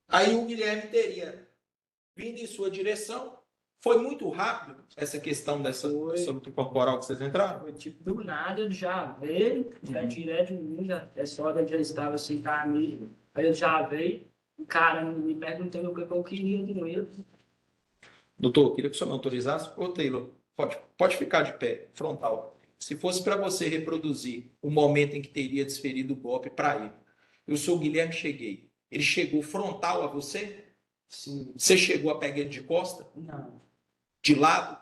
Aí o Guilherme teria vindo em sua direção. Foi muito rápido essa questão dessa luta corporal que vocês entraram? Foi tipo do nada, ele já veio, já direto de mim, essa hora já estava sem camisa. Aí ele já veio, o cara me perguntando o que eu queria com ele. Doutor, queria que o senhor me autorizasse. Ô, Taylor, pode ficar de pé, frontal. Se fosse para você reproduzir o momento em que teria desferido o golpe para ele, eu sou o Guilherme, cheguei. Ele chegou frontal a você? Sim. Você chegou a pegar ele de costa? Não. De lado?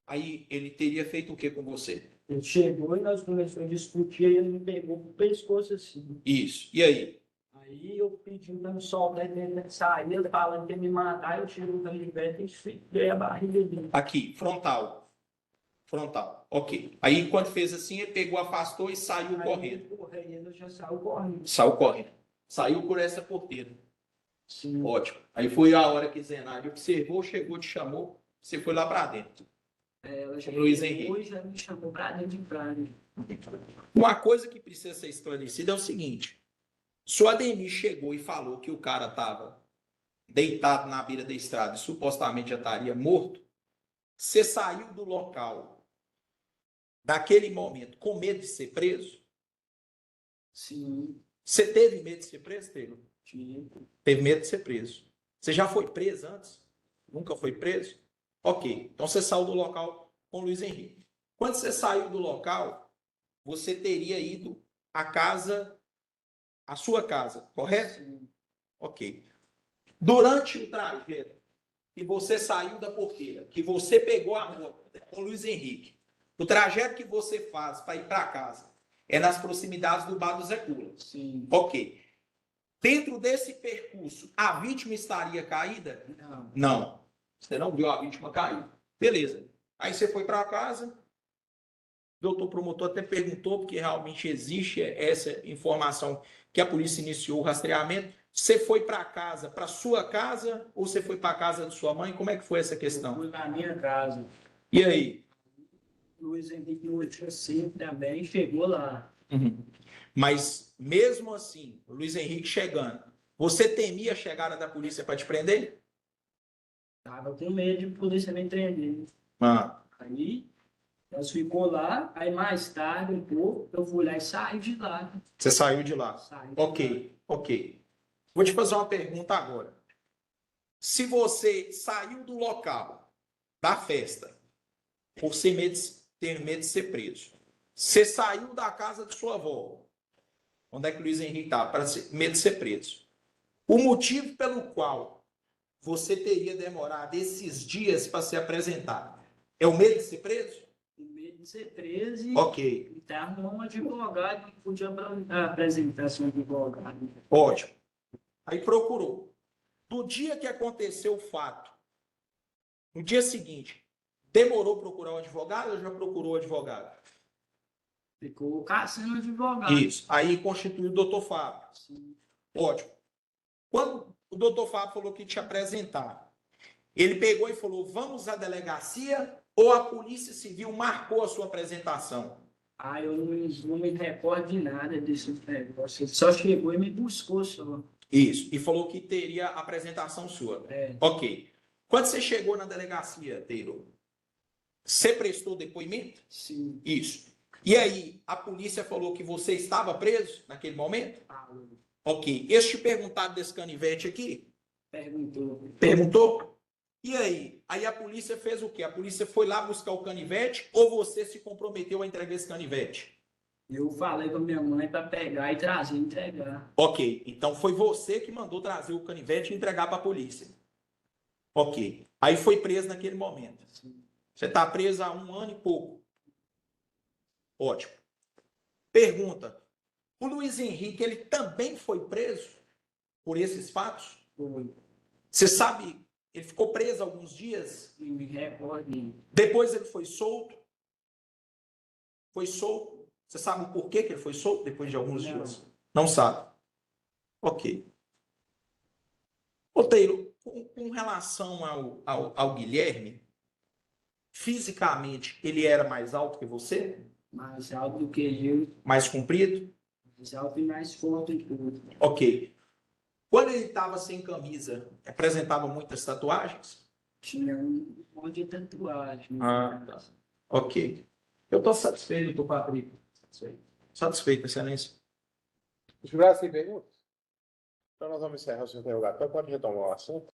Aí ele teria feito o que com você? Ele chegou e nós começamos a discutir, aí ele me pegou pro pescoço assim. Isso. E aí? Aí eu pedi para me soltar ele sair, ele falando que ia me matar, eu tirei o canivete e enfiei a barriga dele. Aqui, frontal. Frontal. Ok. Aí quando fez assim, ele pegou, afastou e saiu correndo. Aí ele já saiu correndo. Saiu correndo. Saiu por essa porteira. Sim. Ótimo. Aí foi a hora que Zenaide observou, chegou, te chamou, você foi lá para dentro. Ela já Luiz Henrique. hoje já me chamou pra dentro de praia. Uma coisa que precisa ser esclarecida é o seguinte: se o Ademir chegou e falou que o cara estava deitado na beira da estrada e supostamente já estaria morto, você saiu do local daquele momento com medo de ser preso? Sim, Você teve medo de ser preso, Taylor? tive. Teve medo de ser preso. Você já foi preso antes? Nunca foi preso? Ok. Então você saiu do local com o Luiz Henrique. Quando você saiu do local, você teria ido à casa, à sua casa, correto? Sim. Ok. Durante o trajeto que você saiu da porteira, que você pegou a moto com o Luiz Henrique, o trajeto que você faz para ir para casa é nas proximidades do Bar do Zé Cula. Sim. Ok. Dentro desse percurso, a vítima estaria caída? Não. Não. Você não viu a vítima cair. Beleza. Aí você foi para casa. O doutor promotor até perguntou, porque realmente existe essa informação que a polícia iniciou o rastreamento. Você foi para casa, para sua casa, ou você foi para a casa de sua mãe? Como é que foi essa Eu questão? fui na minha casa. E aí? Luiz Henrique no dia 5 também chegou lá. Mas, mesmo assim, o Luiz Henrique chegando, você temia a chegada da polícia para te prender? Tava com medo de polícia me prender. Ah. Aí, nós ficou lá. Aí, mais tarde, um pouco, eu fui lá e saí de lá. Você saiu de lá. Saí de Ok, ok. Vou te fazer uma pergunta agora. Se você saiu do local da festa por ter medo de ser preso, você saiu da casa de sua avó, onde é que o Luiz Henrique estava, para medo de ser preso. O motivo pelo qual você teria demorado esses dias para se apresentar é o medo de ser preso? com medo de ser preso e Ok, estava um advogado, não podia apresentar seu advogado. ótimo. Aí procurou. No dia que aconteceu o fato, no dia seguinte, demorou procurar o advogado ou já procurou o advogado? Ficou caçando advogado. Isso. Aí constituiu o doutor Fábio. Sim. Ótimo. Quando o doutor Fábio falou que te apresentar, ele pegou e falou: vamos à delegacia ou a Polícia Civil marcou a sua apresentação? Ah, eu não me recordo de nada desse negócio. Ele só chegou e me buscou só. Isso. E falou que teria a apresentação sua. É. Ok. Quando você chegou na delegacia, Taylor, você prestou depoimento? Sim. Isso. E aí, a polícia falou que você estava preso naquele momento? Falou. Ok. Este perguntado desse canivete aqui? Perguntou. Perguntou? E aí? Aí a polícia fez o quê? A polícia foi lá buscar o canivete ou você se comprometeu a entregar esse canivete? Eu falei com a minha mãe para pegar e trazer e entregar. Ok. Então foi você que mandou trazer o canivete e entregar para a polícia. Ok. Aí foi preso naquele momento. Sim. Você está preso há 1 ano e pouco. Ótimo. Pergunta. O Luiz Henrique, ele também foi preso por esses fatos? Foi. Você sabe, ele ficou preso alguns dias, Não me recordo. depois ele foi solto. Foi solto. Você sabe o porquê que ele foi solto depois de alguns Não. dias? Não sabe. Ok. Ô, Taylor, com relação ao Guilherme, fisicamente, ele era mais alto que você? Mais alto do que eu. Mais comprido? Mais alto e mais forte que eu. Ok. Quando ele estava sem camisa, apresentava muitas tatuagens? Tinha um monte de tatuagem. Tá. Ok. Eu estou satisfeito, doutor Patrick. Satisfeito, excelência. Os braços têm perguntas? Então nós vamos encerrar o seu interrogatório. Pode retomar o assunto?